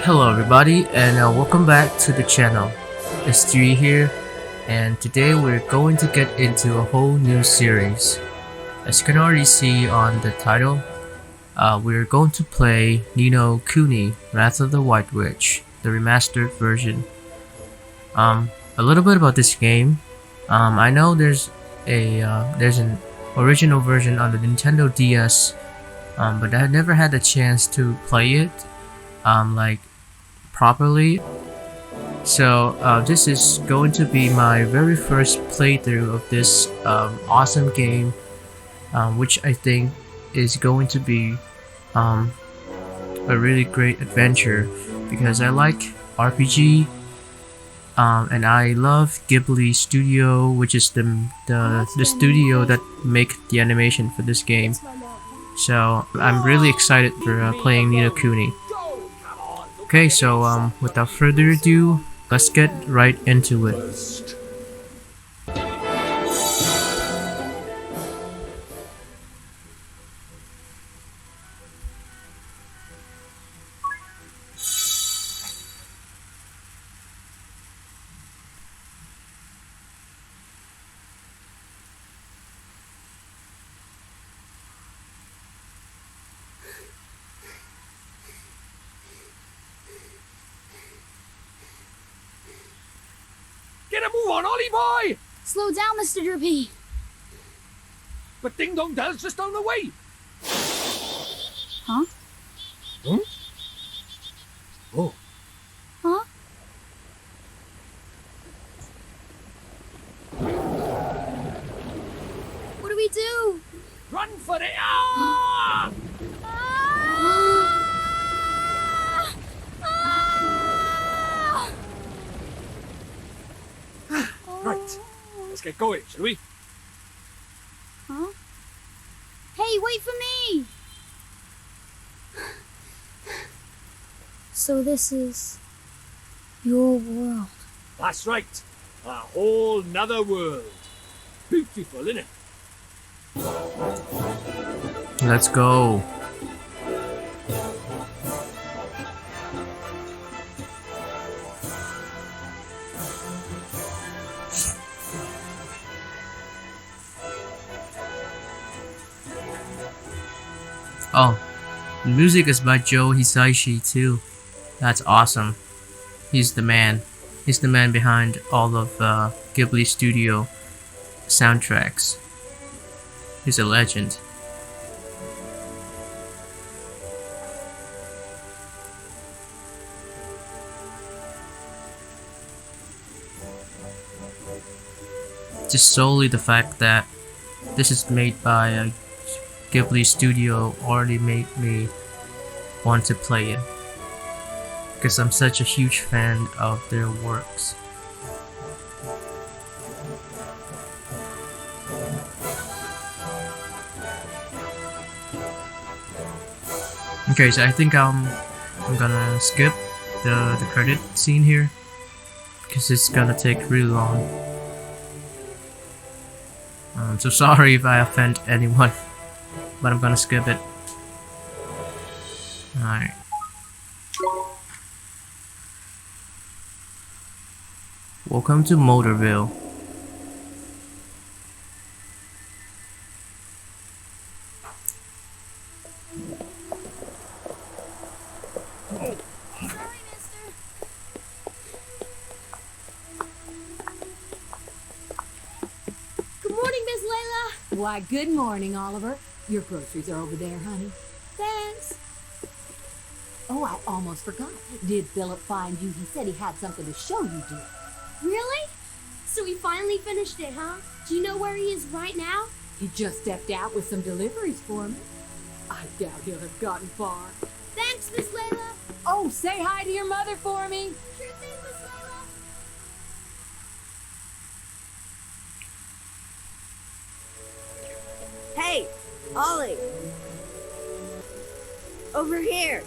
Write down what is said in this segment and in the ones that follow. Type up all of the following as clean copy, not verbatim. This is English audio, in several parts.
Hello everybody and welcome back to the channel. It's 3 here and today we're going to get into a whole new series. As you can already see on the title, we're going to play Ninokuni, Wrath of the White Witch, the remastered version. A little bit about this game. I know there's an original version on the Nintendo DS, but I never had the chance to play it like properly. So this is going to be my very first playthrough of this awesome game, which I think is going to be a really great adventure because I like RPG, and I love Ghibli Studio, which is the studio that make the animation for this game. So I'm really excited for playing Ninokuni. Okay, so without further ado, let's get right into it. Get a move on, Ollie boy! Slow down, Mr. Drippy. But Ding Dong Dell's just down the way. Huh? Hmm? Oh. Huh? What do we do? Run for it! Ah! Right, let's get going, shall we? Huh? Hey, wait for me! So this is your world. That's right, a whole nother world. Beautiful, innit? Let's go. Oh, the music is by Joe Hisaishi too. That's awesome. He's the man. He's the man behind all of Ghibli Studio soundtracks. He's a legend. Just solely the fact that this is made by a Ghibli Studio already made me want to play it because I'm such a huge fan of their works. Okay, so I think I'm gonna skip the credit scene here because it's gonna take really long. I'm so sorry if I offend anyone, but I'm gonna skip it. Alright. Welcome to Motorville. Sorry, mister. Good morning, Miss Layla. Why, good morning, Oliver. Your groceries are over there, honey. Thanks. Oh, I almost forgot. Did Philip find you? He said he had something to show you, dear. Really? So he finally finished it, huh? Do you know where he is right now? He just stepped out with some deliveries for me. I doubt he'll have gotten far. Thanks, Miss Layla. Oh, say hi to your mother for me. Sure thing, Miss Layla. Hey, Ollie! Over here!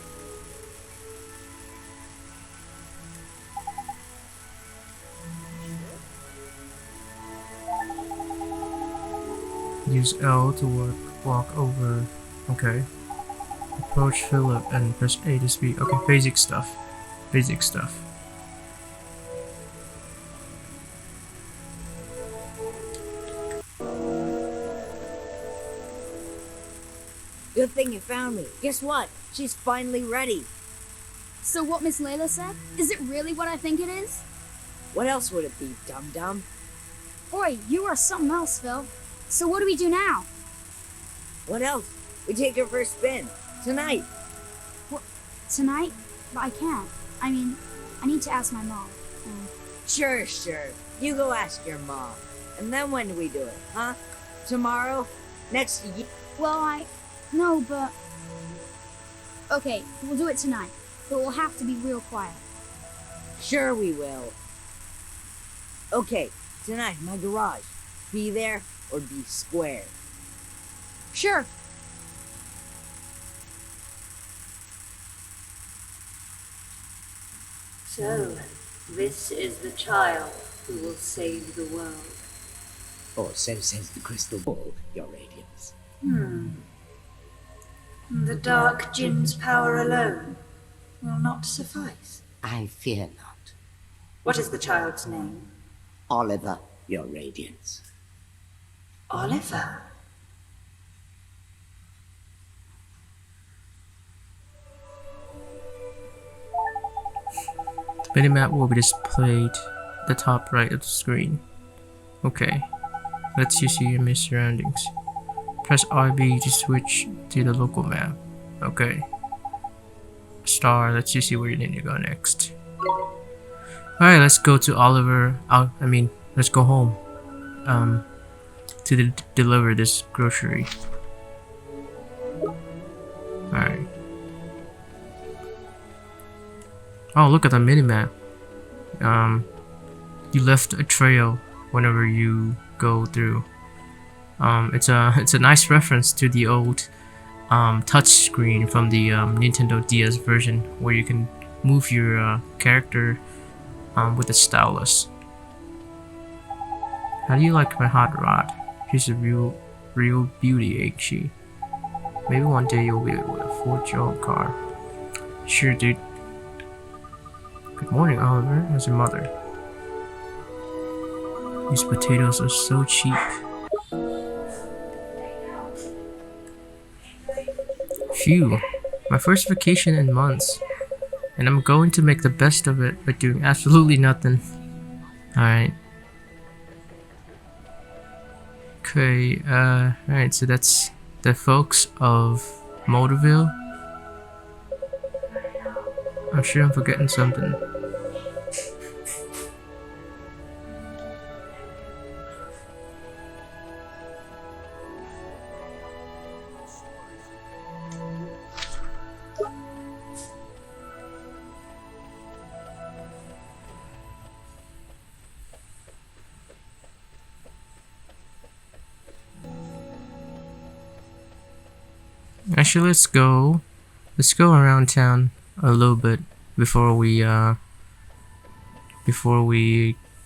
Use L to walk over. Okay. Approach Philip and press A to speak. Okay, basic stuff. basic stuff. Good thing you found me. Guess what? She's finally ready. So what Miss Layla said? Is it really what I think it is? What else would it be, dum-dum? Boy, you are something else, Phil. So what do we do now? What else? We take her for a spin. Tonight. What, tonight? But I can't. I mean, I need to ask my mom. Sure. You go ask your mom. And then when do we do it, huh? Tomorrow? Next year? Well, No, but... Okay, we'll do it tonight. But we'll have to be real quiet. Sure we will. Okay, tonight in my garage. Be there or be square. Sure. So, this is the child who will save the world. Or so says the crystal ball, Your Radiance. The Dark Jinn's power alone will not suffice. I fear not. What is the child's name? Oliver, Your Radiance. Oliver. The minimap will be displayed at the top right of the screen. Okay, lets you see your surroundings. Press RB to switch to the local map. Okay. Star lets you see where you need to go next. Alright, let's go to Oliver. Let's go home. To deliver this grocery. Alright. Oh, look at the minimap. You left a trail whenever you go through. It's a nice reference to the old touch screen from the Nintendo DS version, where you can move your character with the stylus. How do you like my hot rod? She's a real beauty, ain't she? Maybe one day you'll be able to afford your own car. Sure, dude. Good morning, Oliver. How's your mother? These potatoes are so cheap. Phew, my first vacation in months. And I'm going to make the best of it by doing absolutely nothing. Alright. Okay, alright, so that's the folks of Motorville. I'm sure I'm forgetting something. Actually, let's go around town a little bit before we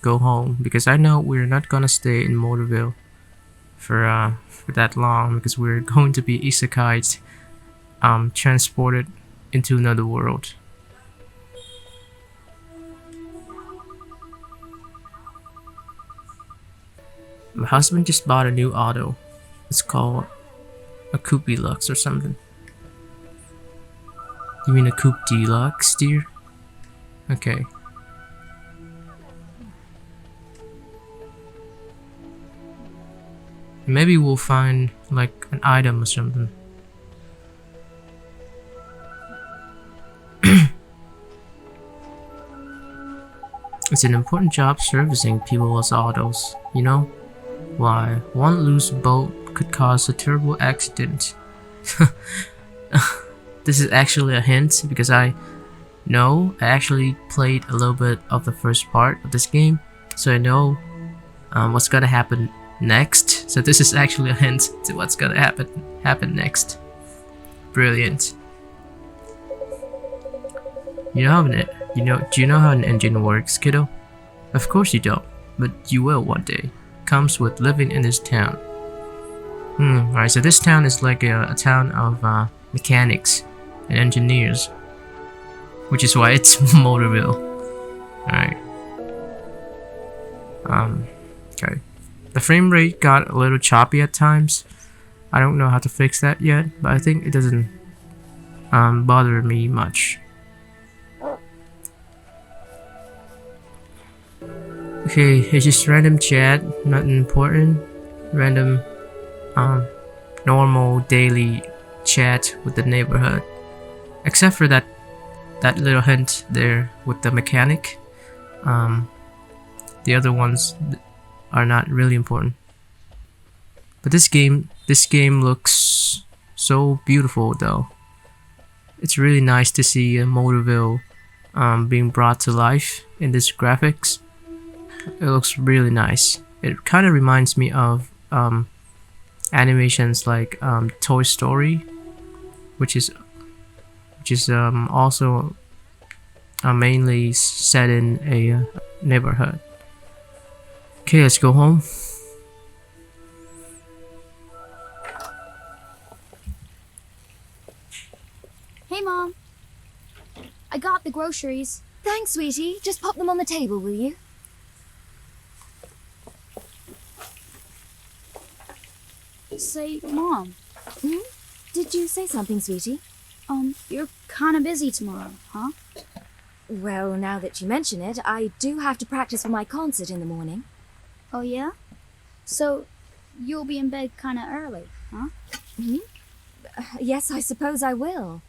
go home, because I know we're not gonna stay in Motorville for that long, because we're going to be isekai'd, transported into another world. My husband just bought a new auto. It's called a Coupe Deluxe or something. You mean a Coupe Deluxe, dear? Okay. Maybe we'll find like an item or something. It's an important job servicing people's autos, you know? Why, one loose bolt could cause a terrible accident. This is actually a hint, because I actually played a little bit of the first part of this game, so I know what's gonna happen next. So this is actually a hint to what's gonna happen next. Brilliant. Do you know how an engine works, kiddo? Of course you don't, but you will one day. Comes with living in this town. Alright, so this town is like a town of mechanics and engineers. which is why it's Motorville. Alright. Okay. The frame rate got a little choppy at times. I don't know how to fix that yet, but I think it doesn't bother me much. Okay, it's just random chat, nothing important. Random normal daily chat with the neighborhood. Except for that little hint there with the mechanic. The other ones are not really important. But this game looks so beautiful though. It's really nice to see Motorville being brought to life in this graphics. It looks really nice. It kind of reminds me of animations like Toy Story, which is also mainly set in a neighborhood. Okay, let's go home. Hey, Mom. I got the groceries. Thanks, sweetie. Just pop them on the table, will you? Say, Mom. Did you say something, sweetie? You're kinda busy tomorrow, huh? Well, now that you mention it, I do have to practice for my concert in the morning. Oh, yeah? So, you'll be in bed kinda early, huh? Yes, I suppose I will.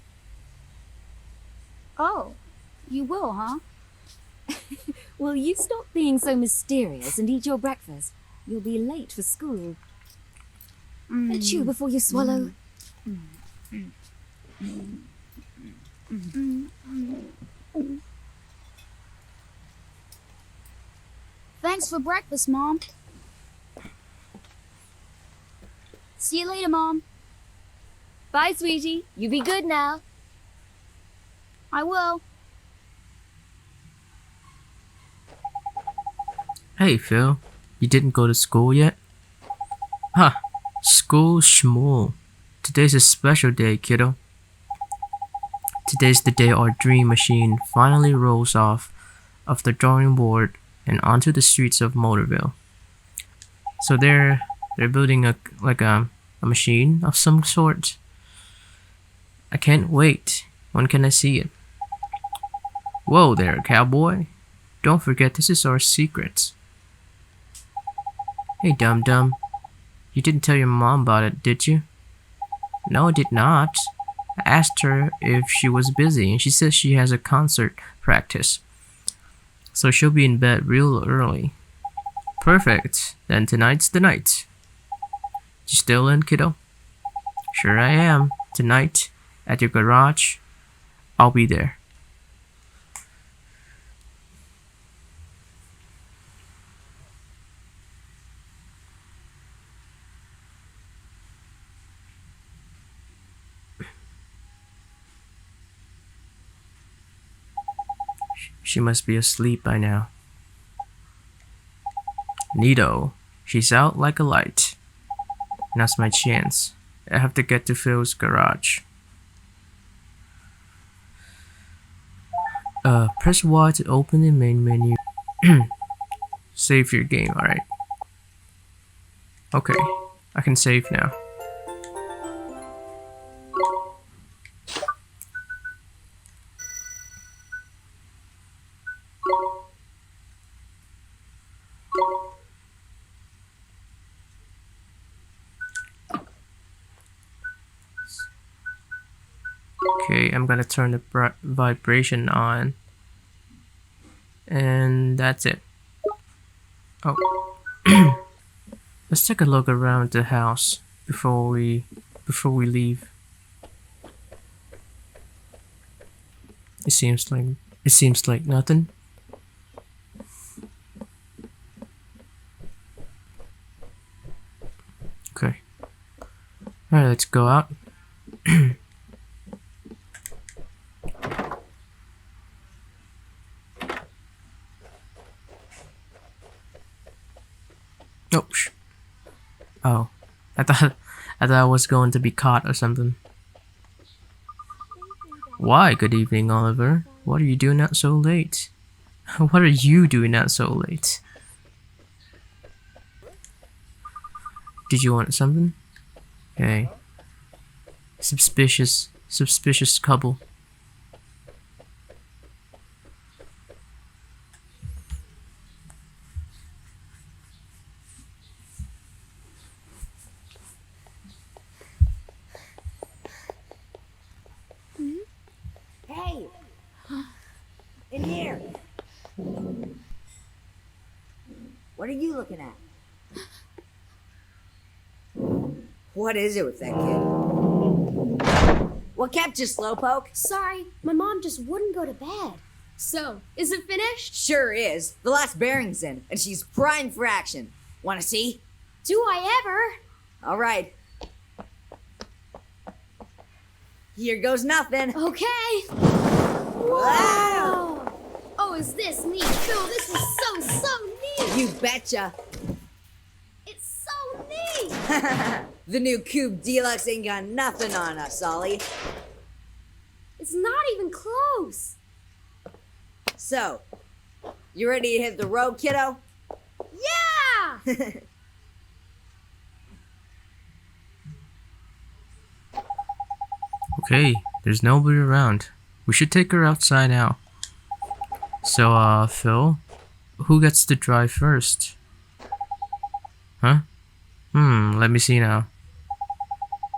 Oh, you will, huh? Will you stop being so mysterious and eat your breakfast? You'll be late for school. Chew before you swallow. Thanks for breakfast, Mom. See you later, Mom. Bye, sweetie. You be good now. I will. Hey Phil, you didn't go to school yet? Huh, school schmool. Today's a special day, kiddo. Today's the day our dream machine finally rolls off of the drawing board and onto the streets of Motorville. So they're building a machine of some sort. I can't wait. When can I see it? Whoa there, cowboy. Don't forget this is our secret. Hey dum-dum. You didn't tell your mom about it, did you? No, I did not. I asked her if she was busy and she says she has a concert practice. So she'll be in bed real early. Perfect. Then tonight's the night. You still in, kiddo? Sure I am. Tonight, at your garage, I'll be there. She must be asleep by now. Neato. She's out like a light. Now's my chance. I have to get to Phil's garage. Press Y to open the main menu. Save your game, alright. Okay, I can save now. Okay, I'm gonna turn the vibration on. And that's it. Oh. Let's take a look around the house before we leave. It seems like nothing. Okay. Alright, let's go out. Oh, I thought I was going to be caught or something. Why, good evening, Oliver. What are you doing out so late? What are you doing out so late? Did you want something? Hey. Suspicious couple. Hey! In here! What are you looking at? What is it with that kid? What kept you, Slowpoke? Sorry, my mom just wouldn't go to bed. So, is it finished? Sure is. The last bearing's in, and she's primed for action. Wanna see? Do I ever? All right. Here goes nothing. Okay. Wow! Oh, is this neat? Phil, this is so neat. You betcha. It's so neat. The new Cube Deluxe ain't got nothing on us, Ollie. It's not even close. So, you ready to hit the road, kiddo? Yeah! Okay, there's nobody around. We should take her outside now. So, Phil, who gets to drive first? Huh? Let me see now.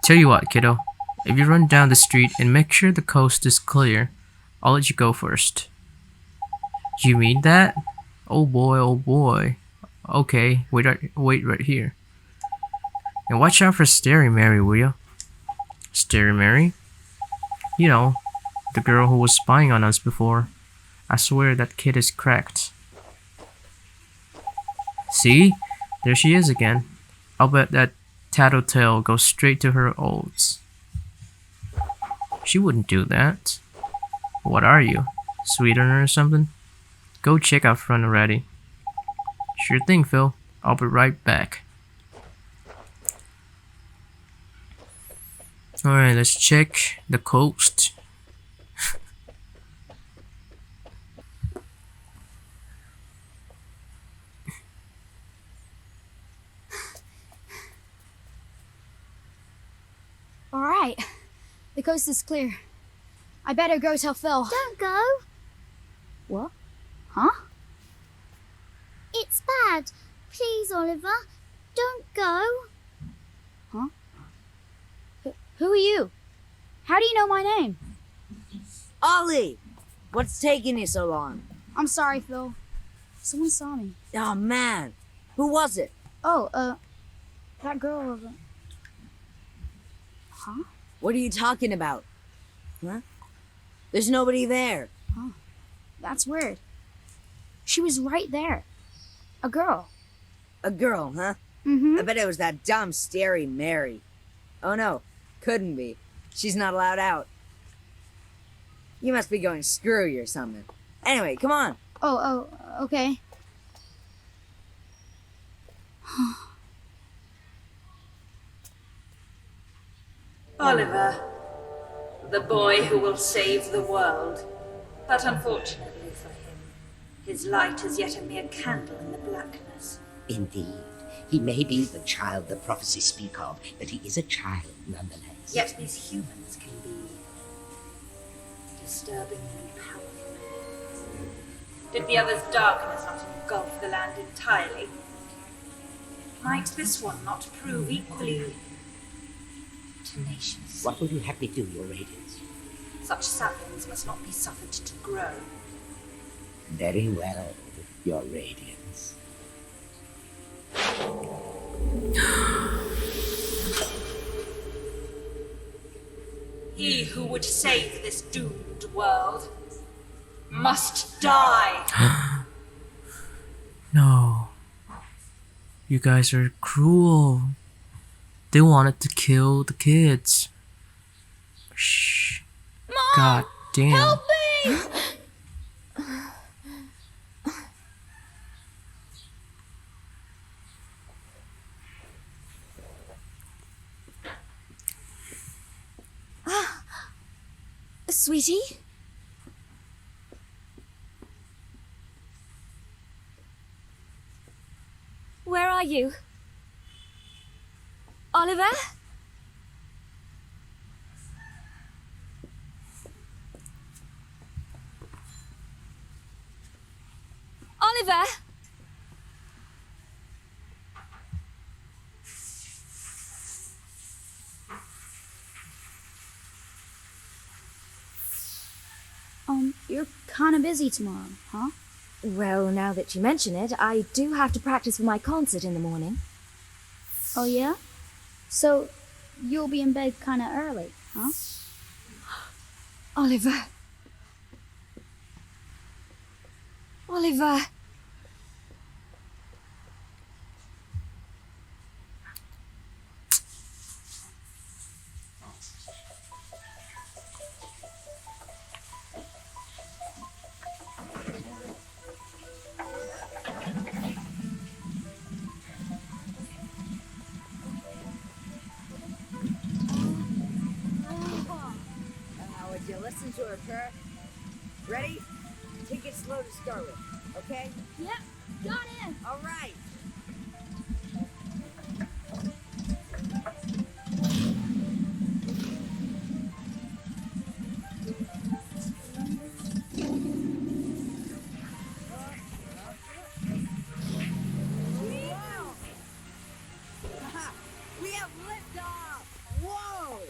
Tell you what, kiddo. If you run down the street and make sure the coast is clear, I'll let you go first. You mean that? Oh boy, oh boy. Okay, wait right here. And watch out for Scary Mary, will ya? Scary Mary? You know, the girl who was spying on us before. I swear that kid is cracked. See? There she is again. I'll bet that tattletale goes straight to her olds. She wouldn't do that. What are you? Sweetener or something? Go check out front already. Sure thing, Phil. I'll be right back. Alright, let's check the coast. Alright. The coast is clear. I better go tell Phil. Don't go. What? Huh? It's bad. Please, Oliver, don't go. Huh? Who are you? How do you know my name? Ollie! What's taking you so long? I'm sorry, Phil. Someone saw me. Oh, man. Who was it? Oh, that girl over. Huh? What are you talking about? Huh? There's nobody there. Huh. That's weird. She was right there. A girl. A girl, huh? Mm-hmm. I bet it was that dumb, scary Mary. Oh, no. Couldn't be. She's not allowed out. You must be going screwy or something. Anyway, come on. Oh, okay. Oliver, the boy who will save the world. But unfortunately for him, his light is yet a mere candle in the blackness. Indeed. He may be the child the prophecies speak of, but he is a child nonetheless. Yet these humans can be disturbingly powerful. Did the other's darkness not engulf the land entirely? Might this one not prove equally tenacious? What will you have me do, Your Radiance? Such saplings must not be suffered to grow. Very well, Your Radiance. He who would save this doomed world must die. No. You guys are cruel. They wanted to kill the kids. Shh. Mom! God damn. Help me! Sweetie? you? Oliver? Oliver? You're kind of busy tomorrow, huh? Well, now that you mention it, I do have to practice for my concert in the morning. Oh, yeah? So, you'll be in bed kind of early, huh? Oliver. Oliver. Would you listen to her purr? Ready? Take it slow to start with, okay? Yep, got it. All right. We have liftoff! Whoa!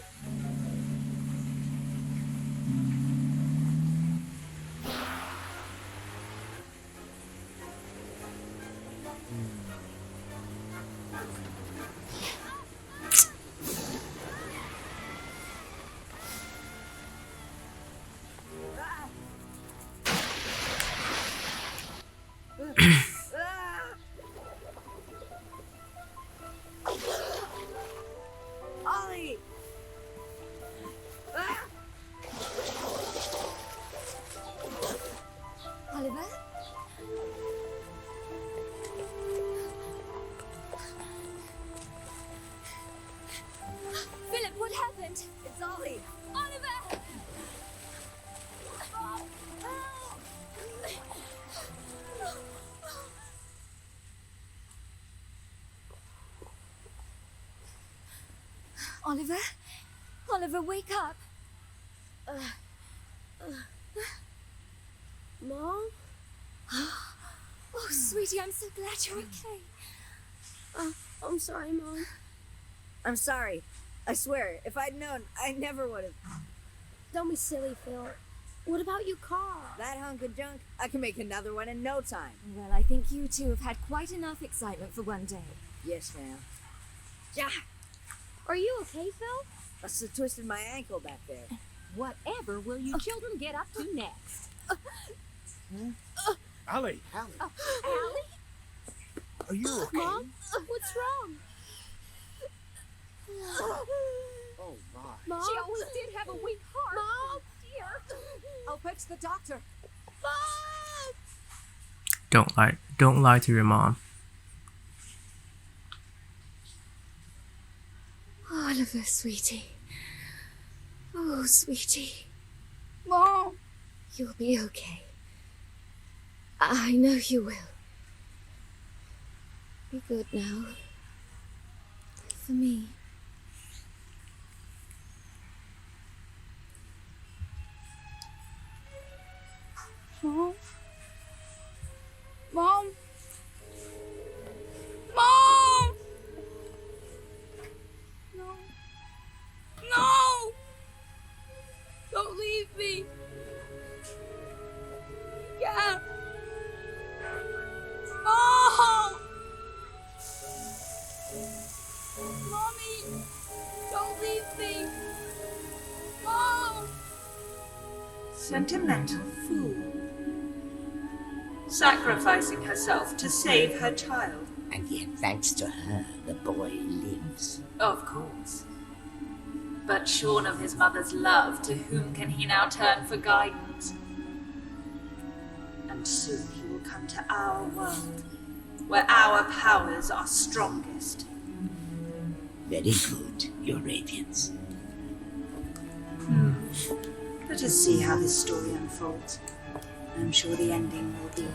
Ollie! Oliver? Philip, what happened? It's Ollie! Oliver! Oliver? Oliver, wake up! Mom? Oh, sweetie, I'm so glad you're okay. I'm sorry, Mom. I'm sorry. I swear, if I'd known, I never would have. Don't be silly, Phil. What about your car? That hunk of junk, I can make another one in no time. Well, I think you two have had quite enough excitement for one day. Yes, ma'am. Ja! Are you okay, Phil? Must have twisted my ankle back there. Whatever will you children get up to next? Ali, Allie? are you okay? Mom? What's wrong? Oh my. Mom? She always did have a weak heart. Mom? Dear. I'll fetch the doctor. Mom! Don't lie to your mom. Oliver, sweetie. Oh, sweetie. Mom! You'll be okay. I know you will. Be good now. For me. Mom? Mom? Mom! No. No! Don't leave me. Yeah. Oh! Mommy! Don't leave me. Mom! Sentimental fool. Sacrificing herself to save her child. And yet, thanks to her, the boy lives. Of course. But shorn of his mother's love, to whom can he now turn for guidance? And soon he will come to our world, where our powers are strongest. Very good, Your Radiance. Let us see how this story unfolds. I'm sure the ending will be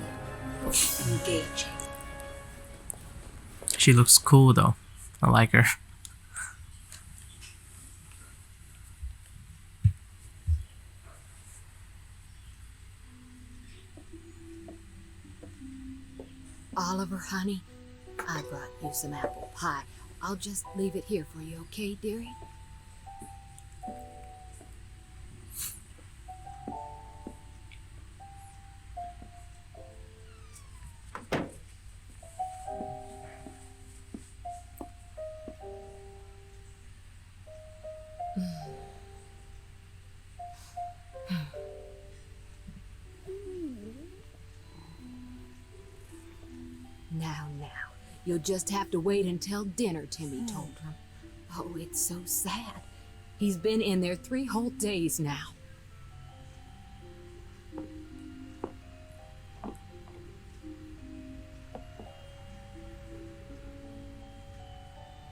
engaging. She looks cool though. I like her. Oliver, honey, I brought you some apple pie. I'll just leave it here for you, okay, dearie? Now, you'll just have to wait until dinner, Timmy told her. Oh, it's so sad. He's been in there 3 whole days now.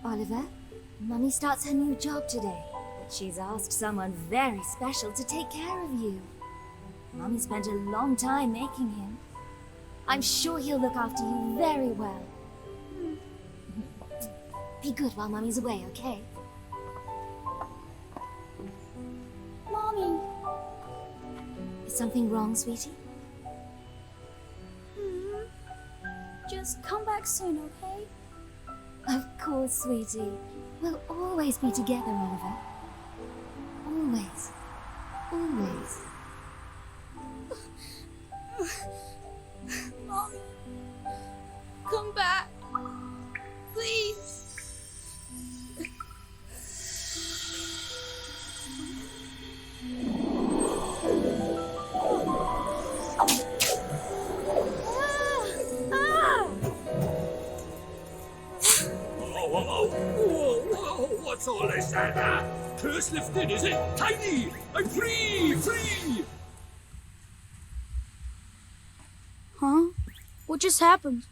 Oliver, Mummy starts her new job today. She's asked someone very special to take care of you. Mummy spent a long time making him. I'm sure he'll look after you very well. Be good while Mummy's away, okay? Mommy. Is something wrong, sweetie? Just come back soon, okay? Of course, sweetie. We'll always be together, Oliver. Always. Always. Mommy. Come back. Please. Whoa, what's all this? Curse lifted, is it? Tiny! I'm free! Free! Huh? What just happened?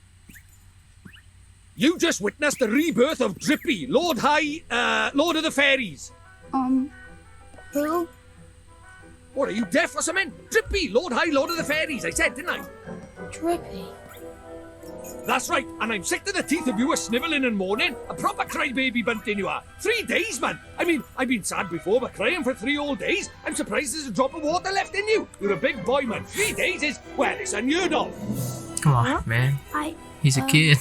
You just witnessed the rebirth of Drippy, Lord of the Fairies. Who? What, are you deaf or something? Drippy, Lord of the Fairies, I said, didn't I? Drippy. That's right, and I'm sick to the teeth of you snivelling and moaning. A proper crybaby bunting you are. 3 days, man. I mean, I've been sad before, but crying for 3 whole days? I'm surprised there's a drop of water left in you. You're a big boy, man. 3 days is, well, it's unheard of. Come on, man. He's a kid.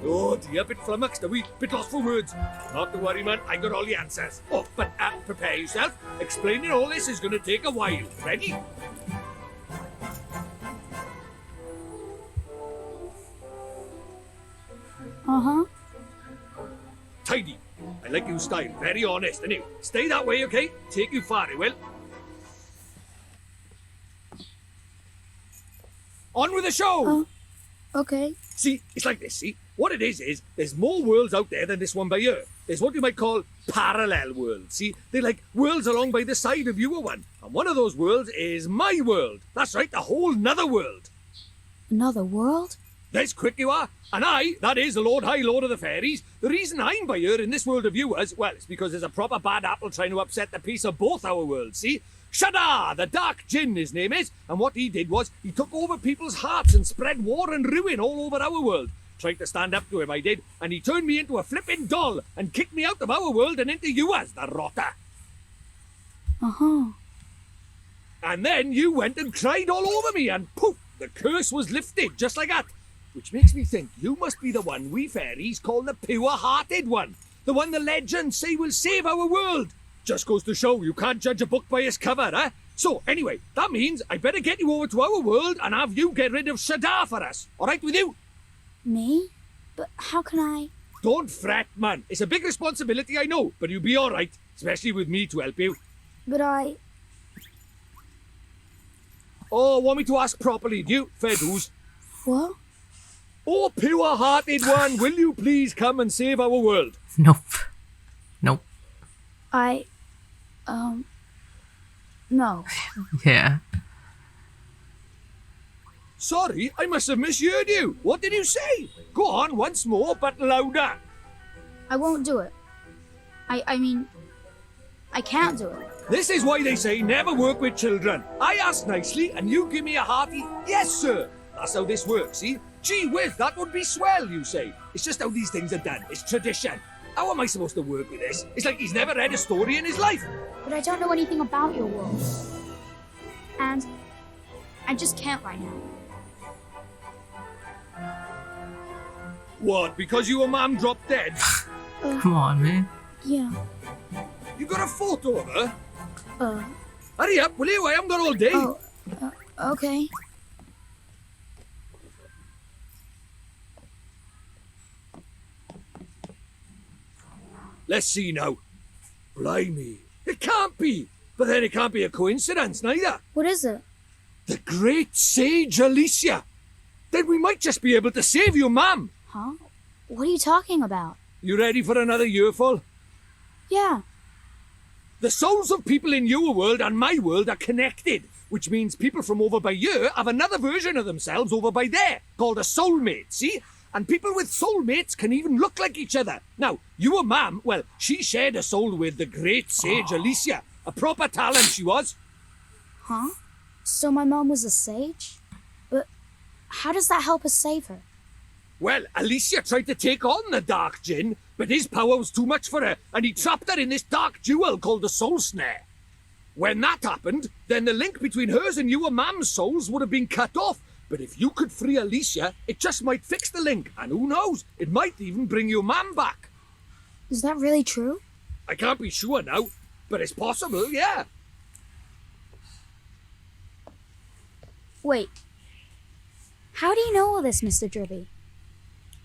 Oh dear, bit flummoxed, a wee bit lost for words. Not to worry, man, I got all the answers. Oh, but prepare yourself. Explaining all this is going to take a while. Ready? Uh-huh. Tidy. I like your style. Very honest, and you stay that way, okay? Take you far, it will. On with the show! Okay. See, it's like this, see? What it is there's more worlds out there than this one by here. There's what you might call parallel worlds, see? They're like worlds along by the side of your one. And one of those worlds is my world. That's right, a whole nother world. Another world? There's quick you are. And I, that is the Lord of the Fairies, the reason I'm by here in this world of yours, well, it's because there's a proper bad apple trying to upset the peace of both our worlds, see? Shada, the Dark Djinn, his name is, and what he did was he took over people's hearts and spread war and ruin all over our world. Tried to stand up to him, I did, and he turned me into a flipping doll and kicked me out of our world and into yours, the rotter. Uh-huh. And then you went and cried all over me, and poof, the curse was lifted, just like that. Which makes me think you must be the one we fairies call the pure-hearted one. The one the legends say will save our world. Just goes to show you can't judge a book by its cover, eh? So, anyway, that means I better get you over to our world and have you get rid of Shada for us. All right with you? Me? But how can I? Don't fret, man. It's a big responsibility, I know, but you'll be all right, especially with me to help you. But I... Oh, want me to ask properly, do you? Fair dues. What? Oh, pure-hearted one, will you please come and save our world? Nope. Nope. No. Yeah. Sorry, I must have misheard you. What did you say? Go on once more, but louder. I won't do it. I mean, I can't do it. This is why they say never work with children. I ask nicely, and you give me a hearty, yes, sir. That's how this works, see? Gee whiz, that would be swell, you say. It's just how these things are done. It's tradition. How am I supposed to work with this? It's like he's never read a story in his life. But I don't know anything about your world. And I just can't right now. What, because your mum dropped dead? Come on, man. Yeah. You got a photo of her? Uh, Hurry up, will you? I haven't got all day. oh, okay. Let's see now. Blimey. It can't be. But then it can't be a coincidence, neither. What is it? The great sage Alicia. Then we might just be able to save your mum. Huh? What are you talking about? You ready for another earful? Yeah. The souls of people in your world and my world are connected, which means people from over by here have another version of themselves over by there, called a soulmate, see? And people with soulmates can even look like each other. Now, your mum, well, she shared a soul with the great sage Alicia. A proper talent she was. Huh? So my mom was a sage? But how does that help us save her? Well, Alicia tried to take on the dark djinn, but his power was too much for her, and he trapped her in this dark jewel called the soul snare. When that happened, then the link between hers and your mum's souls would have been cut off. But if you could free Alicia, it just might fix the link, and who knows, it might even bring your mum back. Is that really true? I can't be sure now, but it's possible, yeah. Wait. How do you know all this, Mr. Dribby?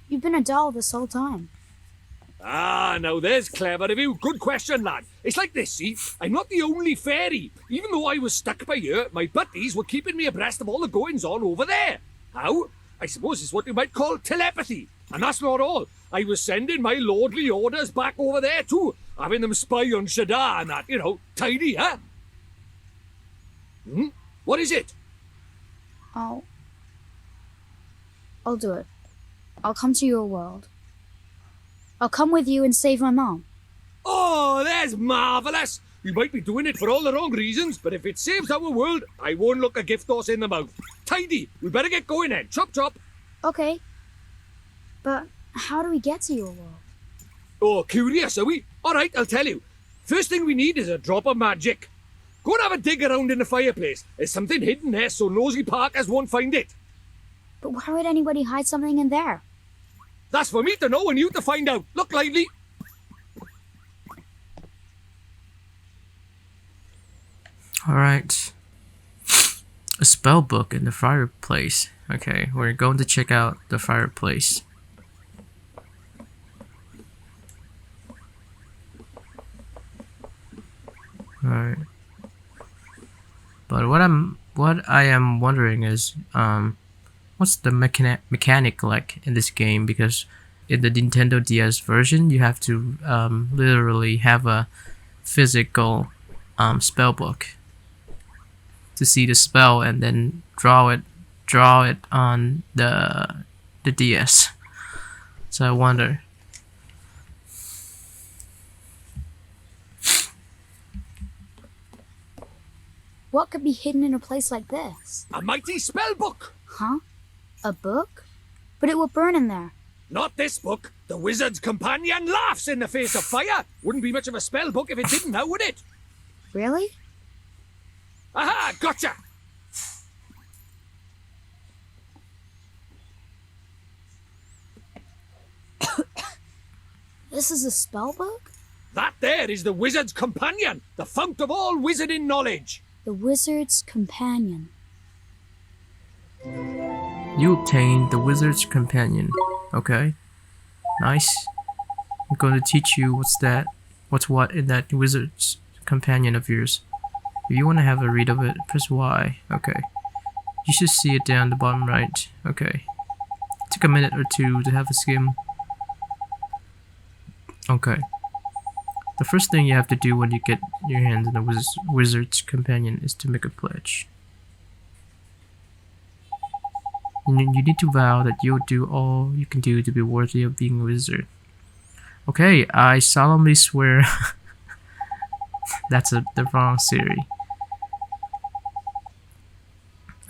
You've been a doll this whole time. Ah, now there's clever of you. Good question, lad. It's like this, see? I'm not the only fairy. Even though I was stuck by here, my buddies were keeping me abreast of all the goings-on over there. How? I suppose it's what you might call telepathy. And that's not all. I was sending my lordly orders back over there too, having them spy on Shadar and that, you know, tidy, huh? What is it? I'll do it. I'll come to your world. I'll come with you and save my mom. Oh, that's marvellous! We might be doing it for all the wrong reasons, but if it saves our world, I won't look a gift horse in the mouth. Tidy! We better get going then. Chop chop! Okay. But how do we get to your world? Oh, curious, are we? Alright, I'll tell you. First thing we need is a drop of magic. Go and have a dig around in the fireplace. There's something hidden there so nosy Parkers won't find it. But why would anybody hide something in there? That's for me to know and you to find out. Look lively. Alright. A spell book in the fireplace. Okay, we're going to check out the fireplace. Alright. But what I am wondering is what's the mechanic like in this game, because in the Nintendo DS version you have to literally have a physical spell book to see the spell and then draw it on the DS. So I wonder. What could be hidden in a place like this? A mighty spell book. Huh? A book? But it will burn in there. Not this book. The Wizard's Companion laughs in the face of fire. Wouldn't be much of a spell book if it didn't now, would it? Really? Aha, gotcha. This is a spell book? That there is the Wizard's Companion, the fount of all wizarding knowledge. The Wizard's Companion. You obtained the Wizard's Companion. Okay. Nice. I'm going to teach you what's what in that Wizard's Companion of yours. If you want to have a read of it, press Y. Okay. You should see it down the bottom right. Okay. Take a minute or two to have a skim. Okay. The first thing you have to do when you get your hands on the Wizard's Companion is to make a pledge. You need to vow that you'll do all you can do to be worthy of being a wizard. Okay, I solemnly swear. That's the wrong Siri.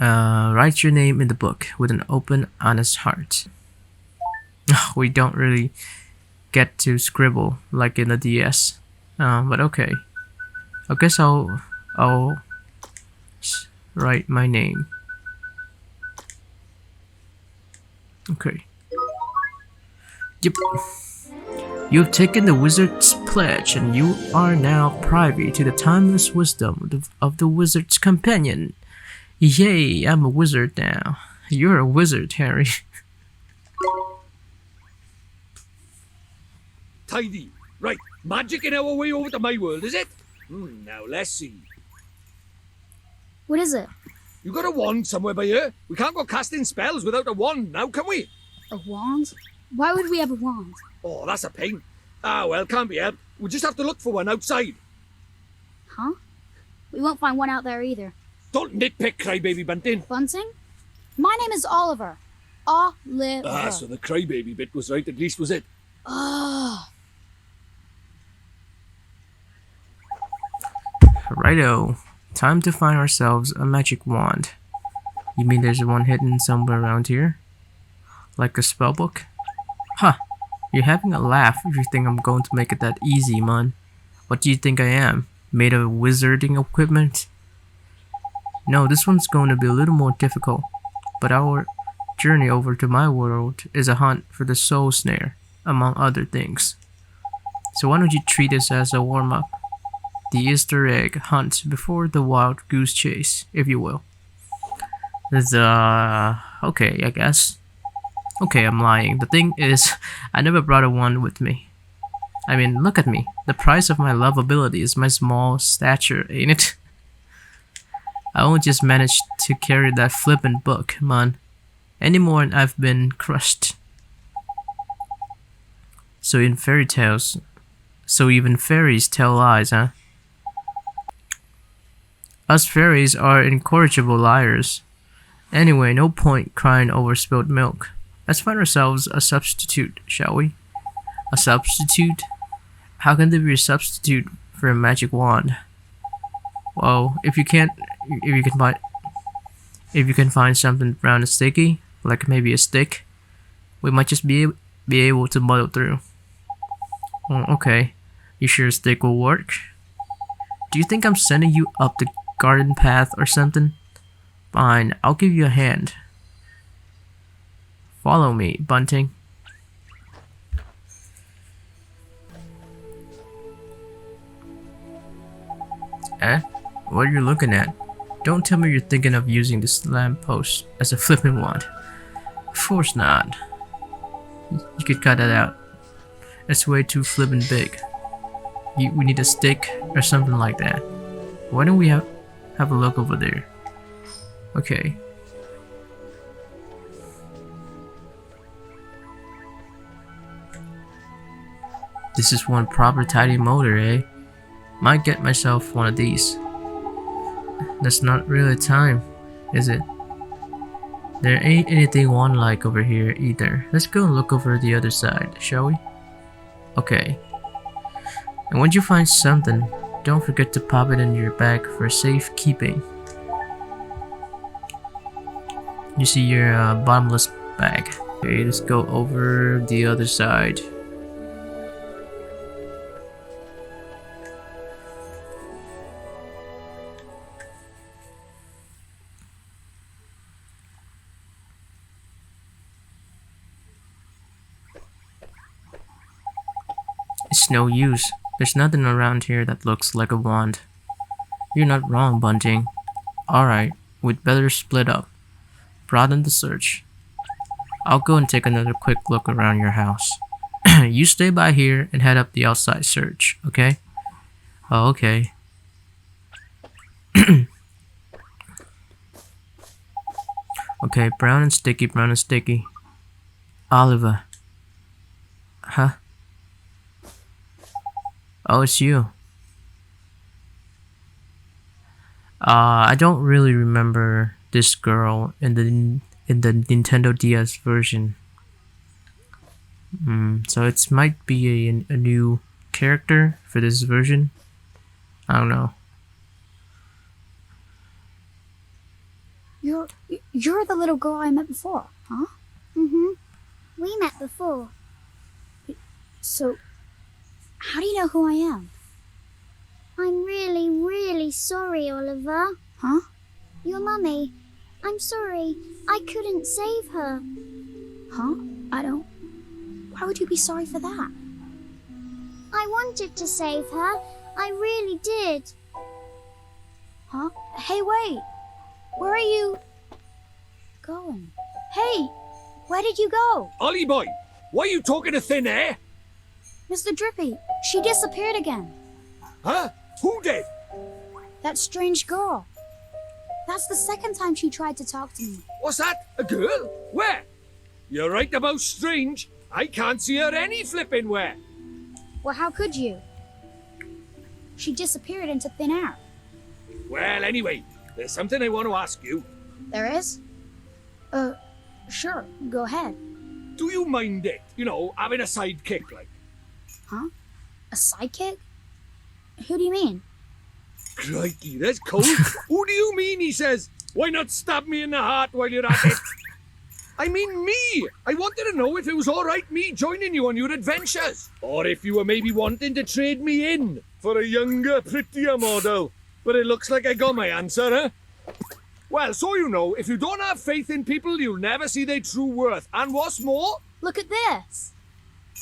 Write your name in the book with an open, honest heart. We don't really get to scribble like in the DS, but okay. I guess I'll write my name. Okay. Yep. You've taken the wizard's pledge, and you are now privy to the timeless wisdom of the wizard's companion. Yay, I'm a wizard now. You're a wizard, Harry. Tidy. Right, magic in our way over to my world, is it? Now, let's see. What is it? You got a wand somewhere by here? We can't go casting spells without a wand now, can we? A wand? Why would we have a wand? Oh, that's a pain. Ah, well, can't be helped. We'll just have to look for one outside. Huh? We won't find one out there either. Don't nitpick, crybaby Bunting. Bunting? My name is Oliver. Oliver. Ah, so the crybaby bit was right, at least, was it? Ugh. Righto. Time to find ourselves a magic wand. You mean there's one hidden somewhere around here? Like a spellbook? Huh. You're having a laugh if you think I'm going to make it that easy, man. What do you think I am? Made of wizarding equipment? No, this one's going to be a little more difficult. But our journey over to my world is a hunt for the soul snare, among other things. So why don't you treat this as a warm-up? The Easter egg hunt before the wild goose chase, if you will. Okay, I guess. Okay, I'm lying. The thing is, I never brought a wand with me. I mean, look at me. The price of my lovability is my small stature, ain't it? I only just managed to carry that flippant book, man. Any more and I've been crushed. So even fairies tell lies, huh? Us fairies are incorrigible liars. Anyway, no point crying over spilled milk. Let's find ourselves a substitute, shall we? A substitute? How can there be a substitute for a magic wand? Well, if you can find something brown and sticky, like maybe a stick, we might just be able to muddle through. Well, okay. You sure a stick will work? Do you think I'm sending you up the garden path or something? Fine, I'll give you a hand. Follow me, Bunting. Eh? What are you looking at? Don't tell me you're thinking of using this lamppost as a flipping wand. Of course not. You could cut that out. It's way too flippin' big. We need a stick or something like that. Why don't we have a look over there? Okay. This is one proper tidy motor, eh? Might get myself one of these. That's not really time, is it? There ain't anything wand-like over here either. Let's go and look over the other side, shall we? Okay. And once you find something, don't forget to pop it in your bag for safekeeping. You see your bottomless bag. Okay, let's go over the other side. It's no use. There's nothing around here that looks like a wand. You're not wrong, Bunting. Alright, we'd better split up. Broaden the search. I'll go and take another quick look around your house. You stay by here and head up the outside search, okay? Oh, okay. Okay, brown and sticky, brown and sticky. Oliver. Huh? Oh, it's you. I don't really remember this girl in the Nintendo DS version. So it might be a new character for this version. I don't know. You're the little girl I met before, huh? Mm-hmm. We met before. So, how do you know who I am? I'm really, really sorry, Oliver. Huh? Your mummy. I'm sorry. I couldn't save her. Huh? Why would you be sorry for that? I wanted to save her. I really did. Huh? Hey, wait! Where are you going? Hey! Where did you go? Ollie boy, why are you talking to thin air? Mr. Drippy, she disappeared again. Huh? Who did? That strange girl. That's the second time she tried to talk to me. What's that? A girl? Where? You're right about strange. I can't see her any flipping where. Well, how could you? She disappeared into thin air. Well, anyway, there's something I want to ask you. There is? Sure, go ahead. Do you mind it? You know, having a sidekick like? Huh? A sidekick? Who do you mean? Crikey, there's cold. Who do you mean, he says? Why not stab me in the heart while you're at it? I mean me! I wanted to know if it was alright me joining you on your adventures. Or if you were maybe wanting to trade me in for a younger, prettier model. But it looks like I got my answer, huh? Well, so you know, if you don't have faith in people, you'll never see their true worth. And what's more... Look at this!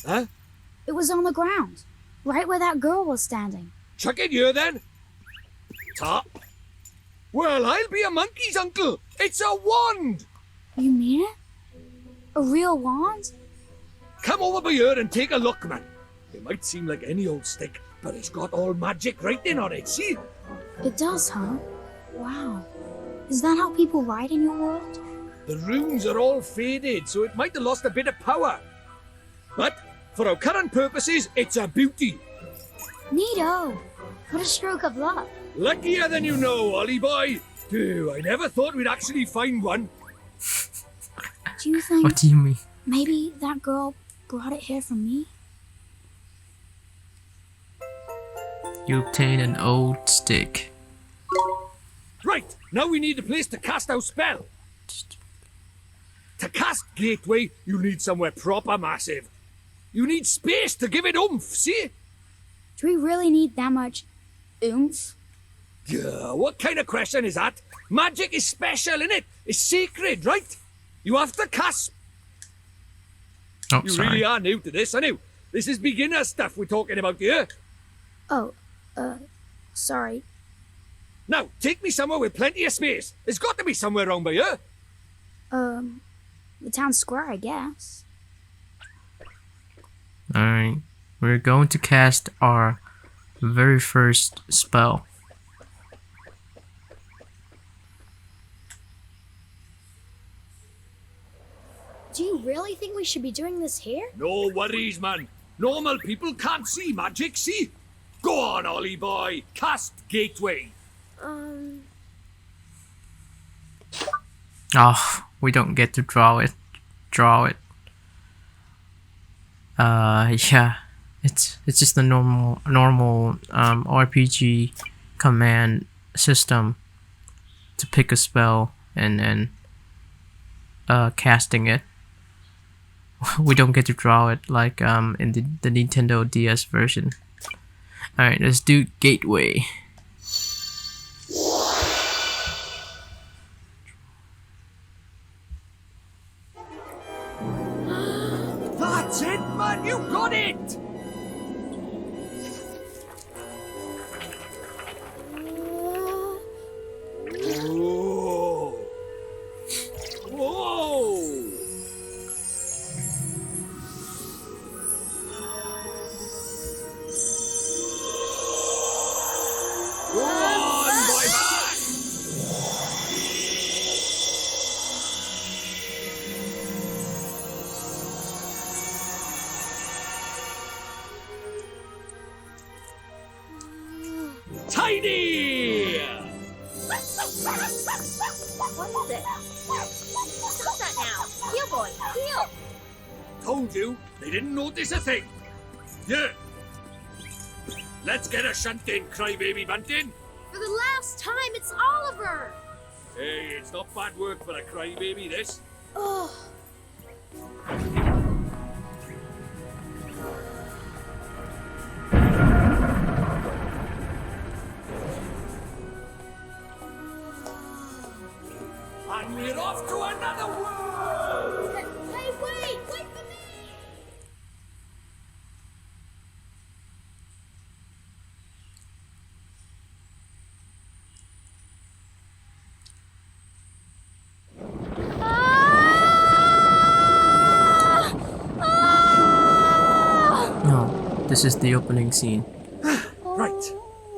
Huh? It was on the ground, right where that girl was standing. Chuck it here, then. Top. Well, I'll be a monkey's uncle. It's a wand! You mean it? A real wand? Come over by here and take a look, man. It might seem like any old stick, but it's got all magic writing on it, see? It does, huh? Wow. Is that how people write in your world? The runes are all faded, so it might have lost a bit of power. But, for our current purposes, it's a beauty. Neato! What a stroke of luck. Luckier than you know, Ollie boy. Phew, I never thought we'd actually find one. Do you think What do you mean? maybe that girl brought it here for me? You obtain an old stick. Right, now we need a place to cast our spell. To cast Gateway, you need somewhere proper massive. You need space to give it oomph, see? Do we really need that much oomph? Yeah, what kind of question is that? Magic is special, innit? It's sacred, right? You have to cast... Oh, You sorry. really are new to this, aren't you? This is beginner stuff we're talking about here. Oh, sorry. Now, take me somewhere with plenty of space. There's got to be somewhere around by here. The town square, I guess. Alright. We're going to cast our very first spell. Do you really think we should be doing this here? No worries, man. Normal people can't see magic, see? Go on, Ollie boy. Cast Gateway. Oh, we don't get to draw it. Yeah. It's just a normal RPG command system to pick a spell and then casting it. We don't get to draw it like in the Nintendo DS version. Alright, let's do Gateway. That's it, man. You got it. Whoa. Whoa. Go on, boy man. Tiny! What is it? Stop that now! Heel boy, heel! Told you, they didn't notice a thing. Yeah. Let's get a shunt in, crybaby bunting. For the last time, it's Oliver! Hey, it's not bad work for a crybaby, this. Oh. And we're off to another world! Hey, wait! Wait for me! No, this is the opening scene. Right,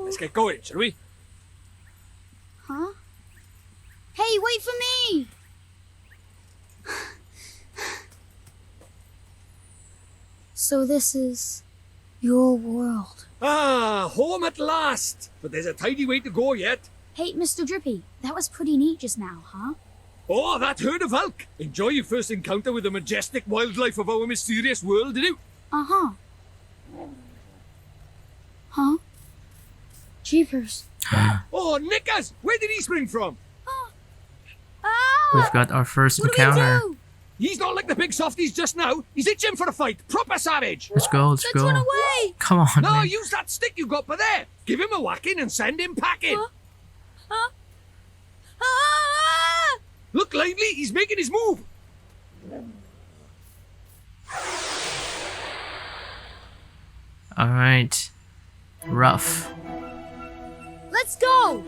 let's get going, shall we? Huh? Hey, wait for me! So this is your world. Ah, home at last! But there's a tidy way to go yet. Hey, Mr. Drippy, that was pretty neat just now, huh? Oh, that herd of elk! Enjoy your first encounter with the majestic wildlife of our mysterious world, did you? Uh-huh. Huh? Jeepers. Oh, Nickers! Where did he spring from? We've got our first What do we encounter. do? He's not like the big softies just now. He's itching for a fight. Proper savage. Let's go, let's Let's go. run away! Come on, No, man. use that stick you got by there. Give him a whacking and send him packing. Ah! Look lively, he's making his move. Alright. Rough. Let's go!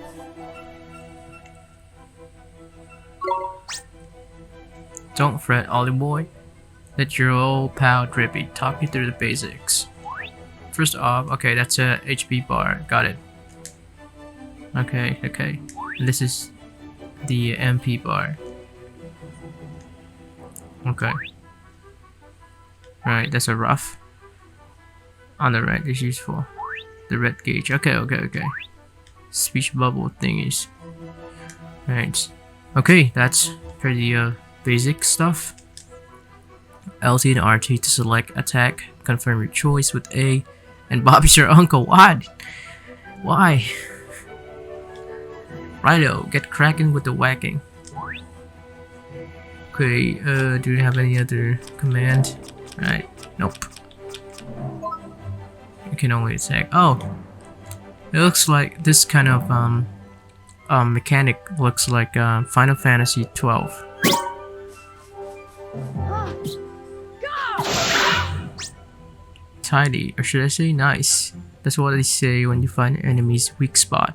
Don't fret, Ollie boy. Let your old pal Drippy talk you through the basics. First off, okay, that's a HP bar. Got it. Okay, okay. And this is the MP bar. Okay. Right, that's a rough. On the right is useful. The red gauge. Okay, okay, okay. Speech bubble thingies. Right. Okay, that's pretty basic stuff. LT and RT to select attack. Confirm your choice with A. And Bobby's your uncle. What? Why? Righto, get cracking with the whacking. Okay, do you have any other command? Right, nope. You can only attack. Oh, it looks like this kind of mechanic looks like Final Fantasy 12. Tidy, or should I say nice? That's what they say when you find an enemy's weak spot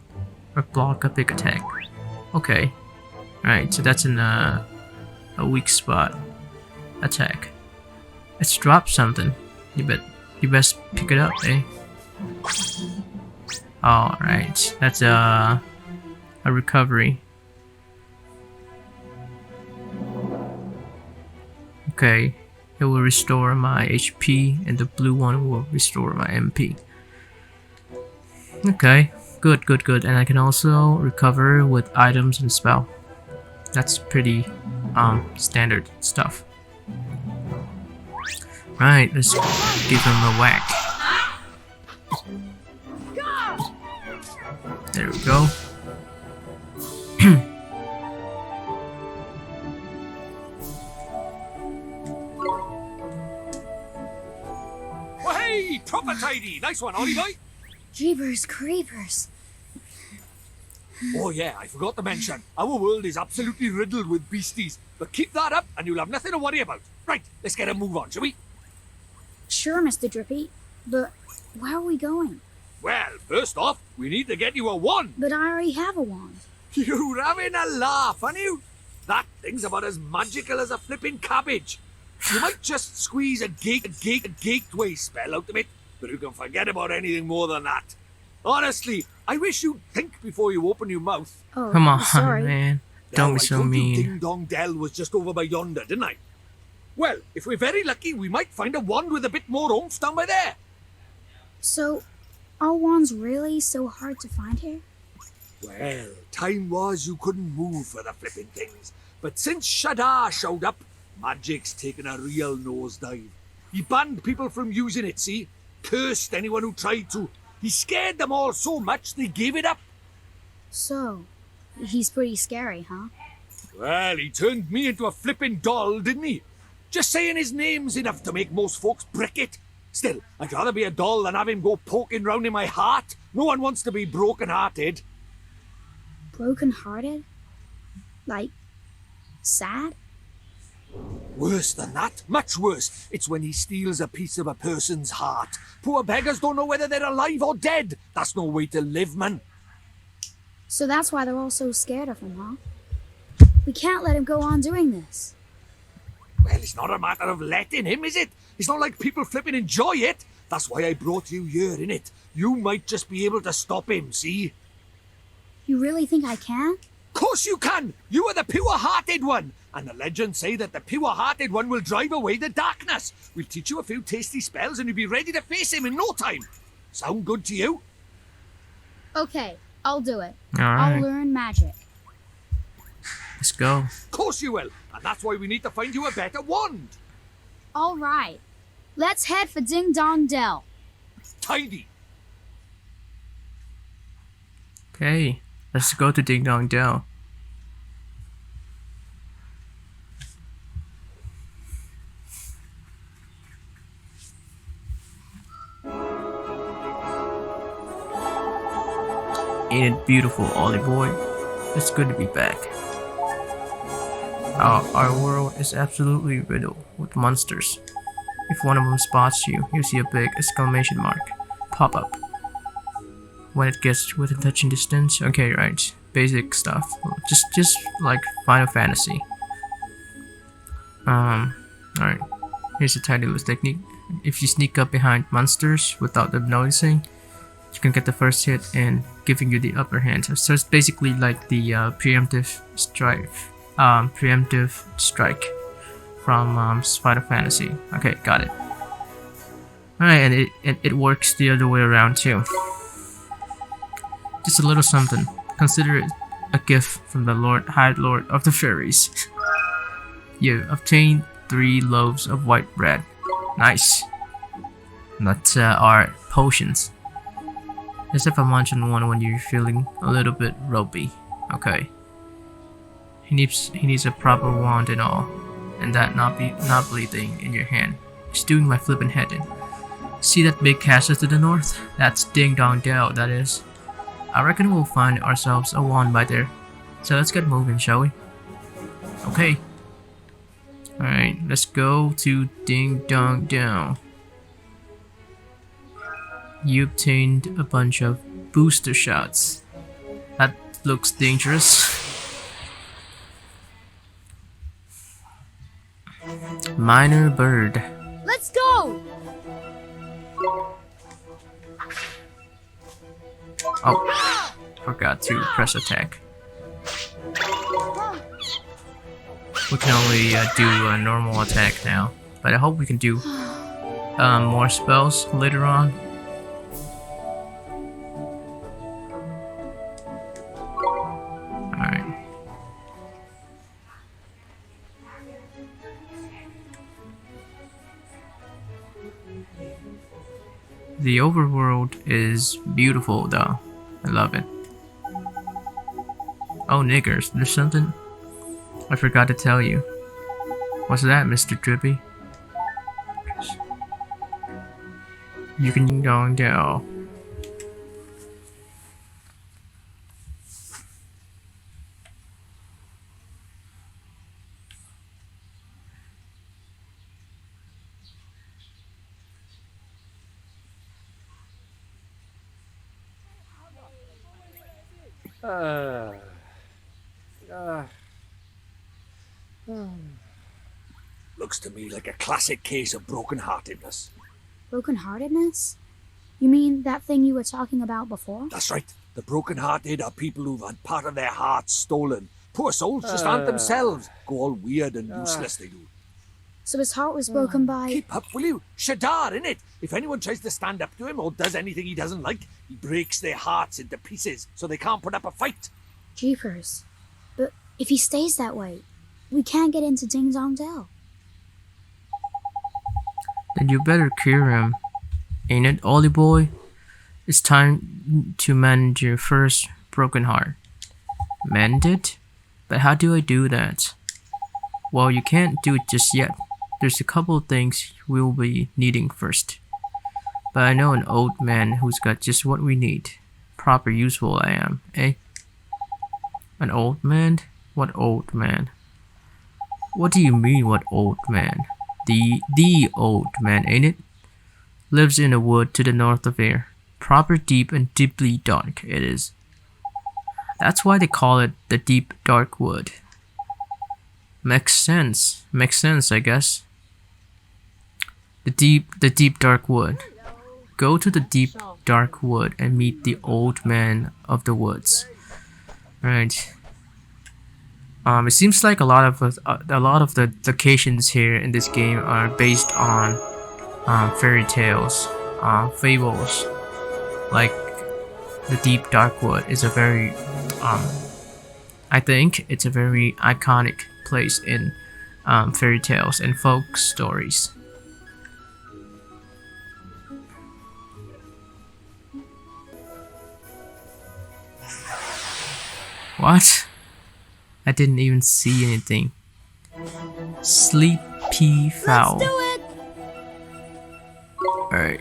or block a big attack. Okay, right. So that's a weak spot attack. Let's drop something. You best pick it up, eh? All right, that's a recovery. Okay, it will restore my HP, and the blue one will restore my MP. Okay, good, good, good. And I can also recover with items and spell. That's pretty standard stuff. Right, let's give him a whack. There we go. Well, hey, proper tidy. Nice one, Ollie boy. Jeepers creepers. Oh yeah, I forgot to mention, our world is absolutely riddled with beasties. But keep that up and you'll have nothing to worry about. Right, let's get a move on, shall we? Sure, Mr. Drippy, but where are we going? Well, first off, we need to get you a wand. But I already have a wand. You're having a laugh, aren't you? That thing's about as magical as a flipping cabbage. You might just squeeze a gateway spell out of it, but you can forget about anything more than that. Honestly, I wish you'd think before you open your mouth. Oh, Come on, I'm sorry. man. Don't Now, be so I told you mean. Ding Dong Dell was just over by yonder, didn't I? Well, if we're very lucky, we might find a wand with a bit more oomph down by there. So, are wands really so hard to find here? Well, time was you couldn't move for the flipping things. But since Shadar showed up, magic's taken a real nosedive. He banned people from using it, see? Cursed anyone who tried to. He scared them all so much they gave it up. So, He's pretty scary, huh? Well, he turned me into a flippin' doll, didn't he? Just saying his name's enough to make most folks brick it. Still, I'd rather be a doll than have him go poking round in my heart. No one wants to be broken-hearted. Broken-hearted? Like, sad? Worse than that, much worse. It's when he steals a piece of a person's heart. Poor beggars don't know whether they're alive or dead. That's no way to live, man. So that's why they're all so scared of him, huh? We can't let him go on doing this. Well, it's not a matter of letting him, is it? It's not like people flipping enjoy it. That's why I brought you here, innit? You might just be able to stop him, see? You really think I can? Course you can! You are the pure-hearted one! And the legends say that the pure-hearted one will drive away the darkness. We'll teach you a few tasty spells and you'll be ready to face him in no time. Sound good to you? Okay, I'll do it. Alright. I'll learn magic. Let's go. Course you will. And that's why we need to find you a better wand. All right. Let's head for Ding Dong Dell. Tidy. Okay, let's go to Ding Dong Dell. Ain't it beautiful, Ollie boy? It's good to be back. Our world is absolutely riddled with monsters. If one of them spots you, you'll see a big exclamation mark pop up. When it gets within touching distance, okay, right, basic stuff. Just like Final Fantasy. Alright. Here's a tiny little technique. If you sneak up behind monsters without them noticing, you can get the first hit and giving you the upper hand. So it's basically like the preemptive strike from Final Fantasy. Okay, got it. Alright, and it works the other way around too. Just a little something. Consider it a gift from the High Lord of the Fairies. You obtain 3 loaves of white bread. Nice. That are potions. Except for munching one when you're feeling a little bit ropey. Okay. He needs a proper wand and all, and that not bleeding in your hand. It's doing my flippin' head in. See that big castle to the north? That's Ding Dong Dell, that is. I reckon we'll find ourselves a wand by there. So let's get moving, shall we? Okay. Alright, let's go to Ding Dong Dell. You obtained a bunch of booster shots. That looks dangerous. Minor bird. Let's go! Oh, forgot to press attack. We can only do a normal attack now, but I hope we can do more spells later on. Alright. The overworld is beautiful though. I love it. Oh niggers, there's something I forgot to tell you. What's that, Mr. Drippy? You can Ding Dong Dell. Looks to me like a classic case of broken-heartedness. Broken-heartedness? You mean that thing you were talking about before? That's right. The broken-hearted are people who've had part of their hearts stolen. Poor souls just aren't themselves. Go all weird and useless, they do. So his heart was broken by... Keep up, will you? Shadar, innit? If anyone tries to stand up to him or does anything he doesn't like, he breaks their hearts into pieces so they can't put up a fight. Jeepers. But if he stays that way, we can't get into Ding Dong Dell. Then you better cure him. Ain't it, Ollie boy? It's time to mend your first broken heart. Mend it? But how do I do that? Well, you can't do it just yet. There's a couple of things we'll be needing first. But I know an old man who's got just what we need. Proper useful I am, eh? An old man? What old man? What do you mean, what old man? The old man, ain't it? Lives in a wood to the north of here. Proper deep and deeply dark it is. That's why they call it the deep dark wood. Makes sense, I guess. The deep dark wood. Go to the deep dark wood and meet the old man of the woods. Right. It seems like a lot of the locations here in this game are based on fairy tales, fables. Like the deep dark wood is a very, I think it's a very iconic place in fairy tales and folk stories. What? I didn't even see anything. Sleepy fowl. Let's do it! Alright.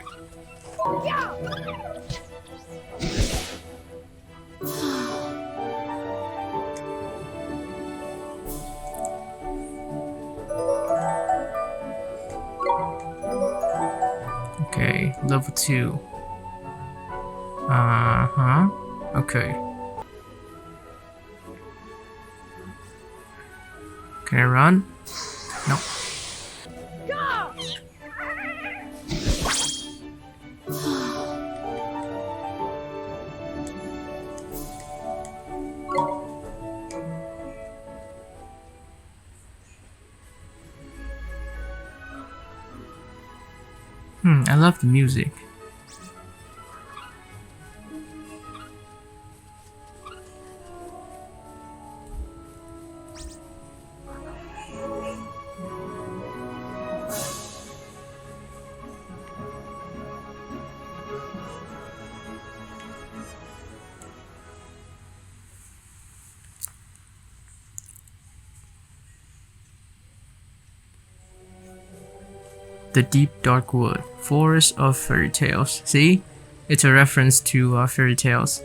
Okay, level 2. Okay. Can I run? No. I love the music. The deep dark wood, forest of fairy tales. See, it's a reference to fairy tales.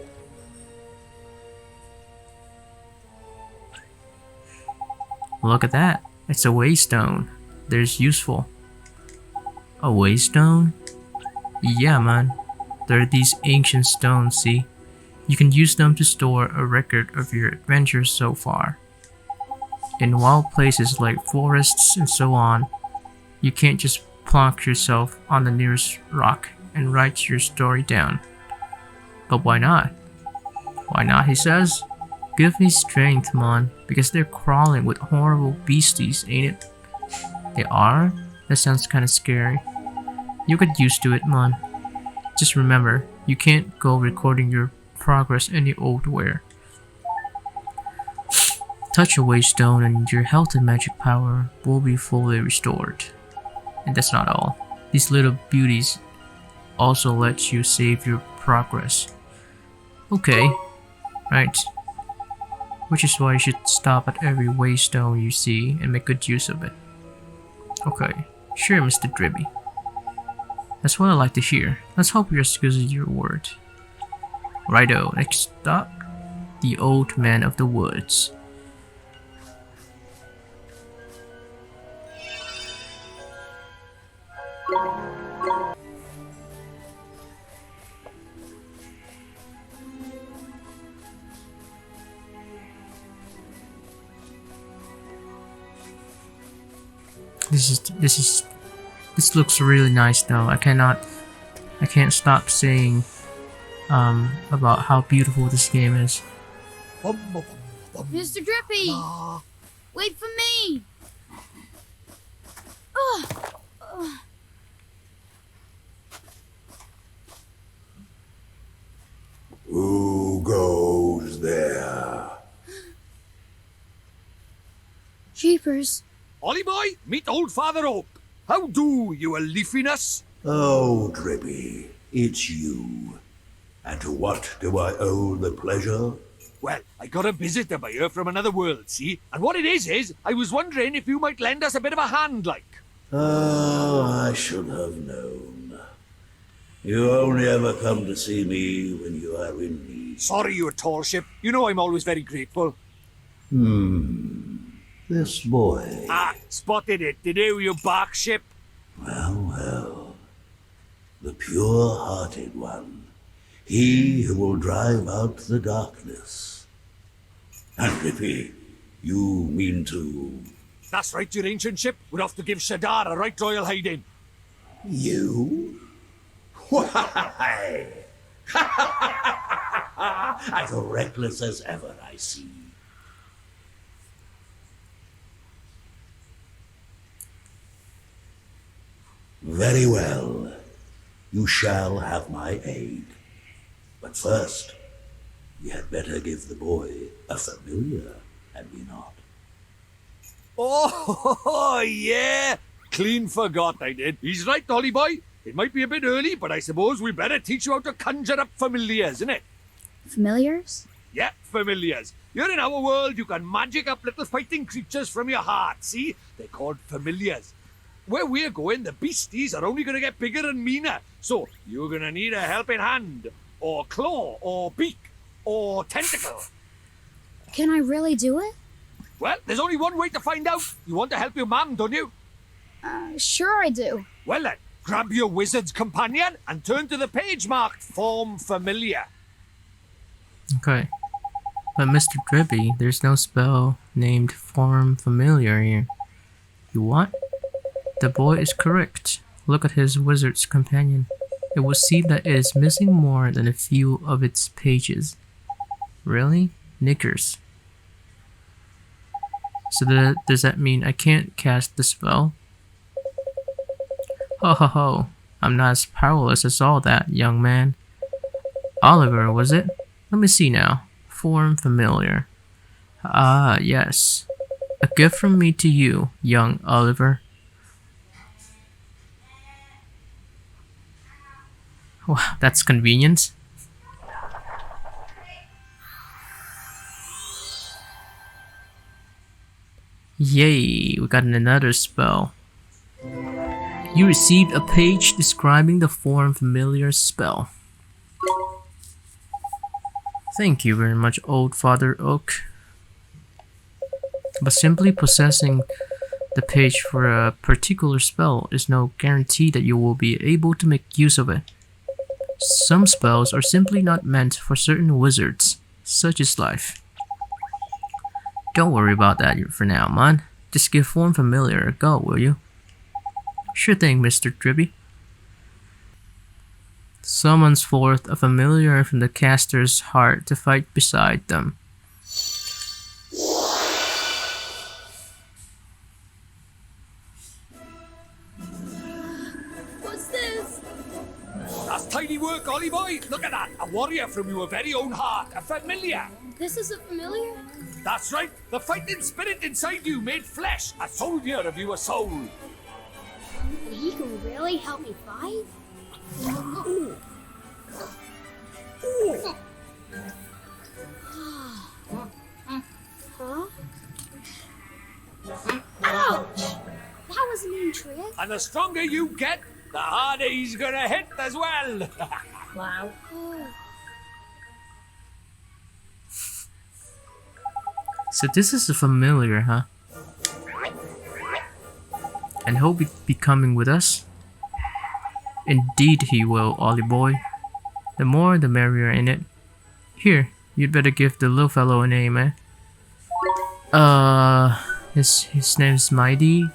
Look at that, it's a waystone. There's useful. A waystone? Yeah, man. There are these ancient stones. See, you can use them to store a record of your adventures so far. In wild places like forests and so on, you can't just plonk yourself on the nearest rock and write your story down. But why not? Why not, he says? Give me strength, man, because they're crawling with horrible beasties, ain't it? They are? That sounds kinda scary. You get used to it, man. Just remember, you can't go recording your progress any old where. Touch a waystone and your health and magic power will be fully restored. And that's not all. These little beauties also let you save your progress. Okay, right. Which is why you should stop at every waystone you see and make good use of it. Okay, sure, Mr. Dribby. That's what I like to hear. Let's hope you're as good as your word. Righto, next stop, the old man of the woods. This looks really nice though. I can't stop saying about how beautiful this game is. Mr. Drippy! Wait for me! Who goes there? Jeepers. Ollie boy, meet old Father Oak. How do, you a leafiness? Oh, Drippy, it's you. And to what do I owe the pleasure? Well, I got a visitor by here from another world, see? And what it is I was wondering if you might lend us a bit of a hand, like. Oh, I should have known. You only ever come to see me when you are in need. Sorry, your tall ship. You know I'm always very grateful. This boy. Ah, spotted it. Did you bark ship? Well. The pure-hearted one. He who will drive out the darkness. And Rippy, you mean to... That's right, your ancient ship. We're off to give Shadar a right royal hiding. You? Why? As reckless as ever, I see. Very well. You shall have my aid. But first, you had better give the boy a familiar, had we not? Oh, yeah. Clean forgot I did. He's right, Dolly boy. It might be a bit early, but I suppose we better teach you how to conjure up familiars, innit? Familiars? Yeah, familiars. Here in our world, you can magic up little fighting creatures from your heart, see? They're called familiars. Where we're going, the beasties are only going to get bigger and meaner. So, you're going to need a helping hand, or claw, or beak, or tentacle. Can I really do it? Well, there's only one way to find out. You want to help your mum, don't you? Sure I do. Well then, grab your wizard's companion and turn to the page marked Form Familiar. Okay. But Mr. Dribby, there's no spell named Form Familiar here. You what? The boy is correct. Look at his wizard's companion. It will see that it is missing more than a few of its pages. Really? Knickers. So does that mean I can't cast the spell? Ho ho ho. I'm not as powerless as all that, young man. Oliver, was it? Let me see now. Form familiar. Ah, yes. A gift from me to you, young Oliver. Wow, that's convenient. Yay, we got another spell. You received a page describing the Form Familiar spell. Thank you very much, old Father Oak. But simply possessing the page for a particular spell is no guarantee that you will be able to make use of it. Some spells are simply not meant for certain wizards. Such is life. Don't worry about that for now, man. Just give Form Familiar a go, will you? Sure thing, Mr. Dribby. Summons forth a familiar from the caster's heart to fight beside them. What's this? That's tidy work, Ollie boy. Look at that. A warrior from your very own heart. A familiar. This is a familiar? That's right. The fighting spirit inside you made flesh. A soldier of your soul. And he can really help me fight? Ooh. Huh? Ouch! That was a mean trick. And the stronger you get, the harder he's gonna hit as well. Wow. So this is a familiar, huh? And he'll be coming with us? Indeed he will, Ollie boy. The more the merrier, ain't it? Here, you'd better give the little fellow a name, eh? His name's Mighty.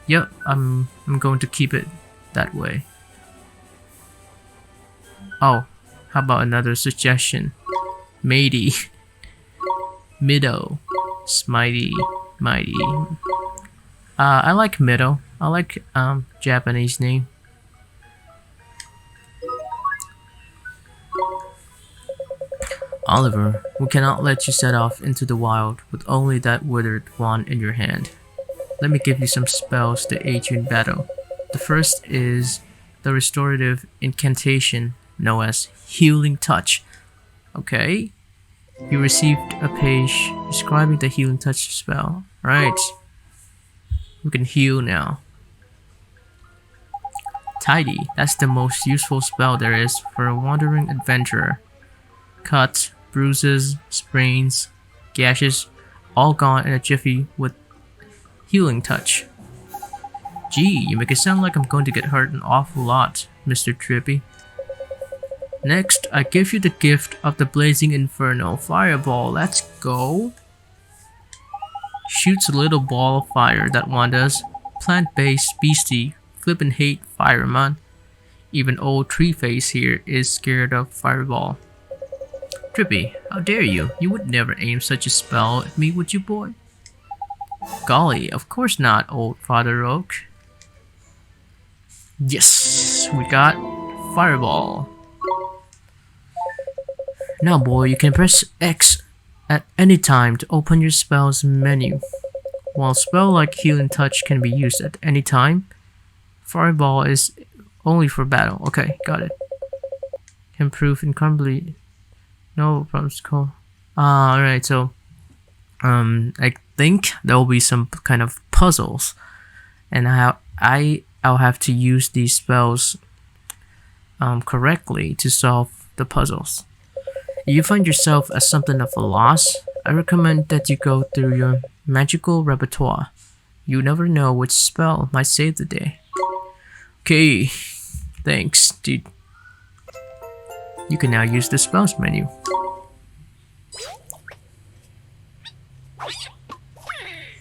Yep, I'm going to keep it that way. Oh, how about another suggestion? Matey. Mido. Smitey. Mighty. I like Mido. I like Japanese name. Oliver, we cannot let you set off into the wild with only that withered wand in your hand. Let me give you some spells to aid you in battle. The first is the restorative incantation known as Healing Touch. Okay? You received a page describing the healing touch spell. Right. We can heal now. Tidy. That's the most useful spell there is for a wandering adventurer. Cuts, bruises, sprains, gashes, all gone in a jiffy with healing touch. Gee, you make it sound like I'm going to get hurt an awful lot, Mr. Trippy. Next, I give you the gift of the Blazing Inferno Fireball. Let's go. Shoots a little ball of fire, that one does. Plant-based beastie, flippin' hate fireman. Even old Treeface here is scared of Fireball. Trippy, how dare you? You would never aim such a spell at me, would you, boy? Golly, of course not, old Father Oak. Yes, we got Fireball. Now boy, you can press X at any time to open your spells menu. While a spell like Healing Touch can be used at any time, Fireball is only for battle. Okay, got it. Improve incredibly. No problems. Cool. Alright, so I think there will be some kind of puzzles, and I'll have to use these spells correctly to solve the puzzles. If you find yourself at something of a loss, I recommend that you go through your magical repertoire. You never know which spell might save the day. Okay, thanks, dude. You can now use the spells menu.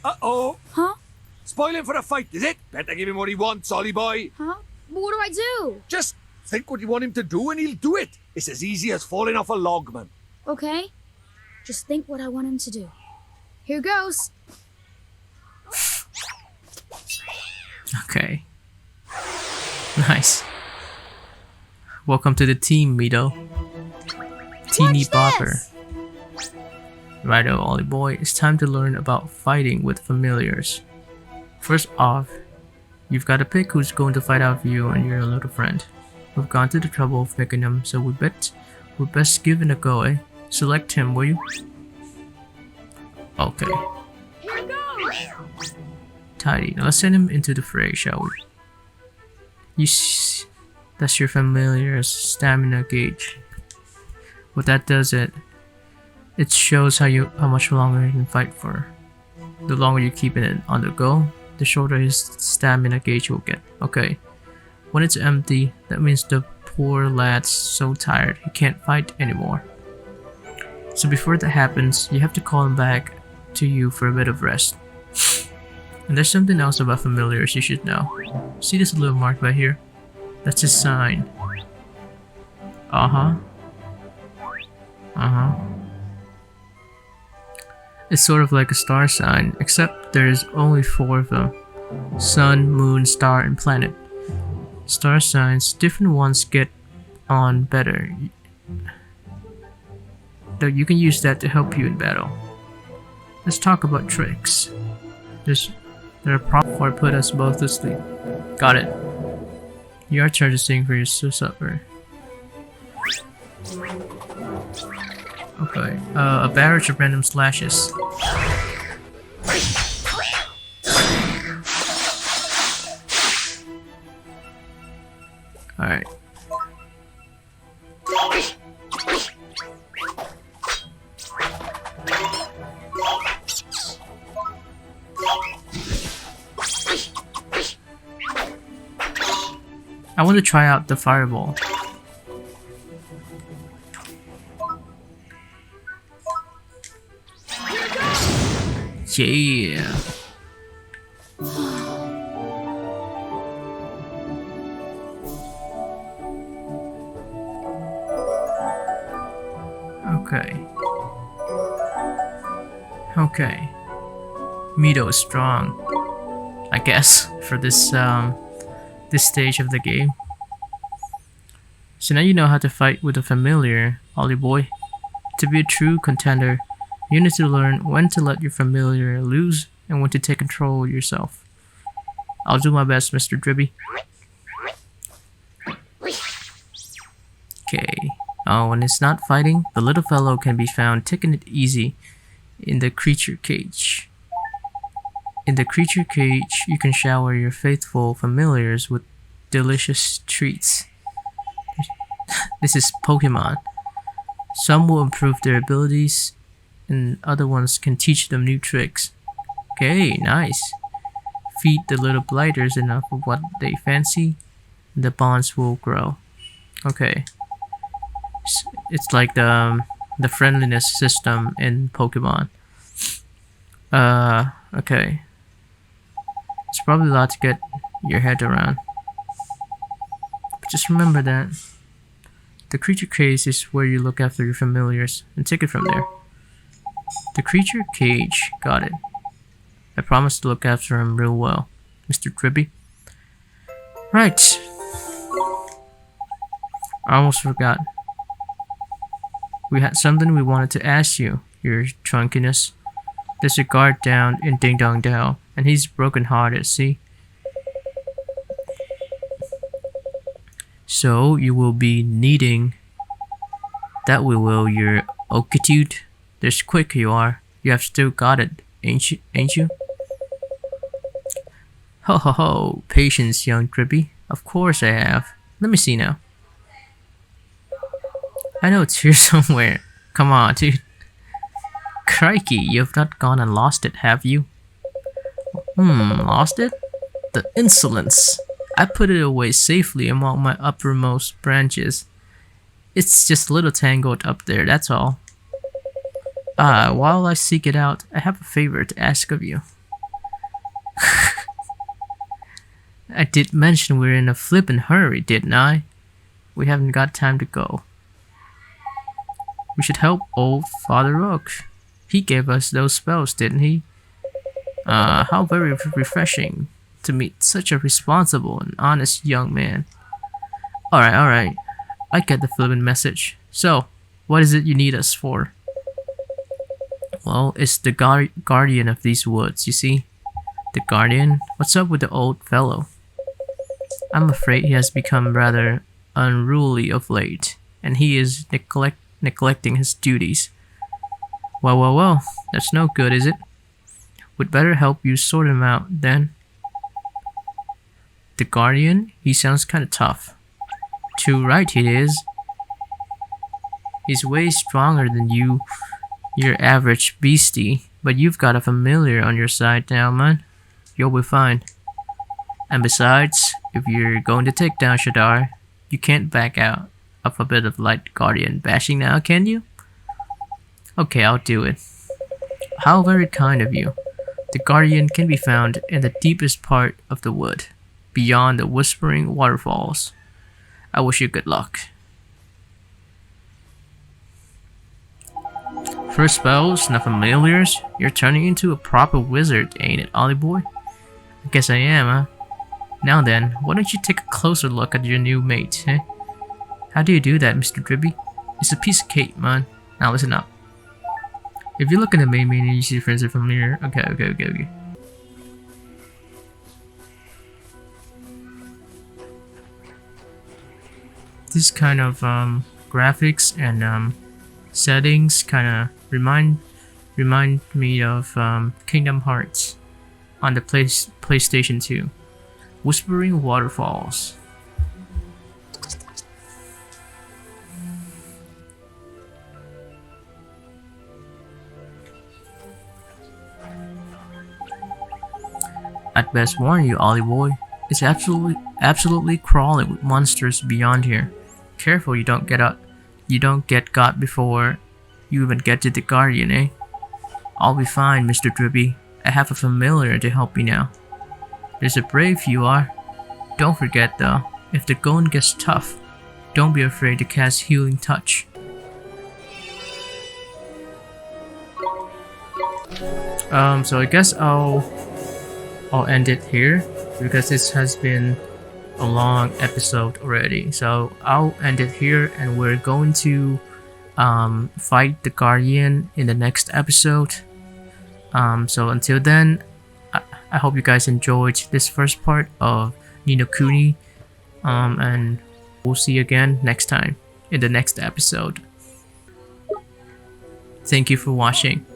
Uh-oh. Huh? Spoiling for a fight, is it? Better give him what he wants, Ollie boy. Huh? But what do I do? Just think what you want him to do and he'll do it. It's as easy as falling off a log, man. Okay. Just think what I want him to do. Here goes. Okay. Nice. Welcome to the team, Mito. Teeny Bopper. Righto, Ollie boy, it's time to learn about fighting with familiars. First off, you've got to pick who's going to fight out for you and your little friend. We've gone to the trouble of picking him, so we're best give it a go, eh? Select him, will you? Okay. Here goes. Tidy. Now let's send him into the fray, shall we? That's your familiar's stamina gauge. What that does, it shows how much longer you can fight for. The longer you keep it on the go, the shorter his stamina gauge will get. Okay. When it's empty, that means the poor lad's so tired he can't fight anymore. So before that happens, you have to call him back to you for a bit of rest. And there's something else about familiars you should know. See this little mark right here? That's his sign. Uh-huh. It's sort of like a star sign, except there's only 4 of them. Sun, moon, star, and planet. Star signs, different ones get on better. Though you can use that to help you in battle. Let's talk about tricks. There are props for put us both to sleep. Got it. Your turn to sing for your supper. Okay, a barrage of random slashes. Alright. I want to try out the fireball. Yeah. Okay. Mito is strong, I guess, for this stage of the game. So now you know how to fight with a familiar, Ollie boy. To be a true contender, you need to learn when to let your familiar loose and when to take control yourself. I'll do my best, Mr. Dribby. Okay. when it's not fighting, the little fellow can be found taking it easy in the creature cage. In the creature cage, you can shower your faithful familiars with delicious treats. This is Pokemon. Some will improve their abilities, and other ones can teach them new tricks. Okay, nice. Feed the little blighters enough of what they fancy, and the bonds will grow. Okay. It's like the friendliness system in Pokemon. Okay. It's probably a lot to get your head around. But just remember that the creature cage is where you look after your familiars and take it from there. The creature cage, got it. I promise to look after him real well, Mr. Dribby. Right. I almost forgot. We had something we wanted to ask you, your drunkiness. There's a guard down in Ding Dong Dell, and he's broken hearted, see? So you will be needing that we will your okitude. There's quick you are. You have still got it, ain't you? Ho ho ho, patience, young Dribby. Of course I have. Let me see now. I know it's here somewhere. Come on, dude. Crikey, you've not gone and lost it, have you? Lost it? The insolence! I put it away safely among my uppermost branches. It's just a little tangled up there, that's all. While I seek it out, I have a favor to ask of you. I did mention we're in a flippin' hurry, didn't I? We haven't got time to go. We should help old Father Oak. He gave us those spells, didn't he? How very refreshing to meet such a responsible and honest young man. Alright. I get the flippin' message. So, what is it you need us for? Well, it's the guardian of these woods, you see? The guardian? What's up with the old fellow? I'm afraid he has become rather unruly of late, and he is neglecting his duties. Well, that's no good, is it? We'd better help you sort him out, then. The guardian? He sounds kinda tough. Too right he is. He's way stronger than your average beastie, but you've got a familiar on your side now, man. You'll be fine. And besides, if you're going to take down Shadar, you can't back out of a bit of light guardian bashing now, can you? Okay, I'll do it. How very kind of you. The guardian can be found in the deepest part of the wood, beyond the whispering waterfalls. I wish you good luck. First spells, not familiars. You're turning into a proper wizard, ain't it, Ollie boy? I guess I am, huh? Now then, why don't you take a closer look at your new mate, eh? How do you do that, Mr. Dribby? It's a piece of cake, man. Now listen up. If you look at the main menu, you see friends are familiar. Okay. This kind of graphics and settings kind of remind me of Kingdom Hearts on the PlayStation 2. Whispering Waterfalls. I'd best warn you, Ollie boy. It's absolutely crawling with monsters beyond here. Careful you don't get got before you even get to the guardian, eh? I'll be fine, Mr. Dribby. I have a familiar to help me now. There's a brave you are. Don't forget though, if the going gets tough, don't be afraid to cast Healing Touch. So I guess I'll end it here because this has been a long episode already. So I'll end it here, and we're going to fight the Guardian in the next episode. So until then, I hope you guys enjoyed this first part of Ninokuni, and we'll see you again next time. in the next episode. Thank you for watching.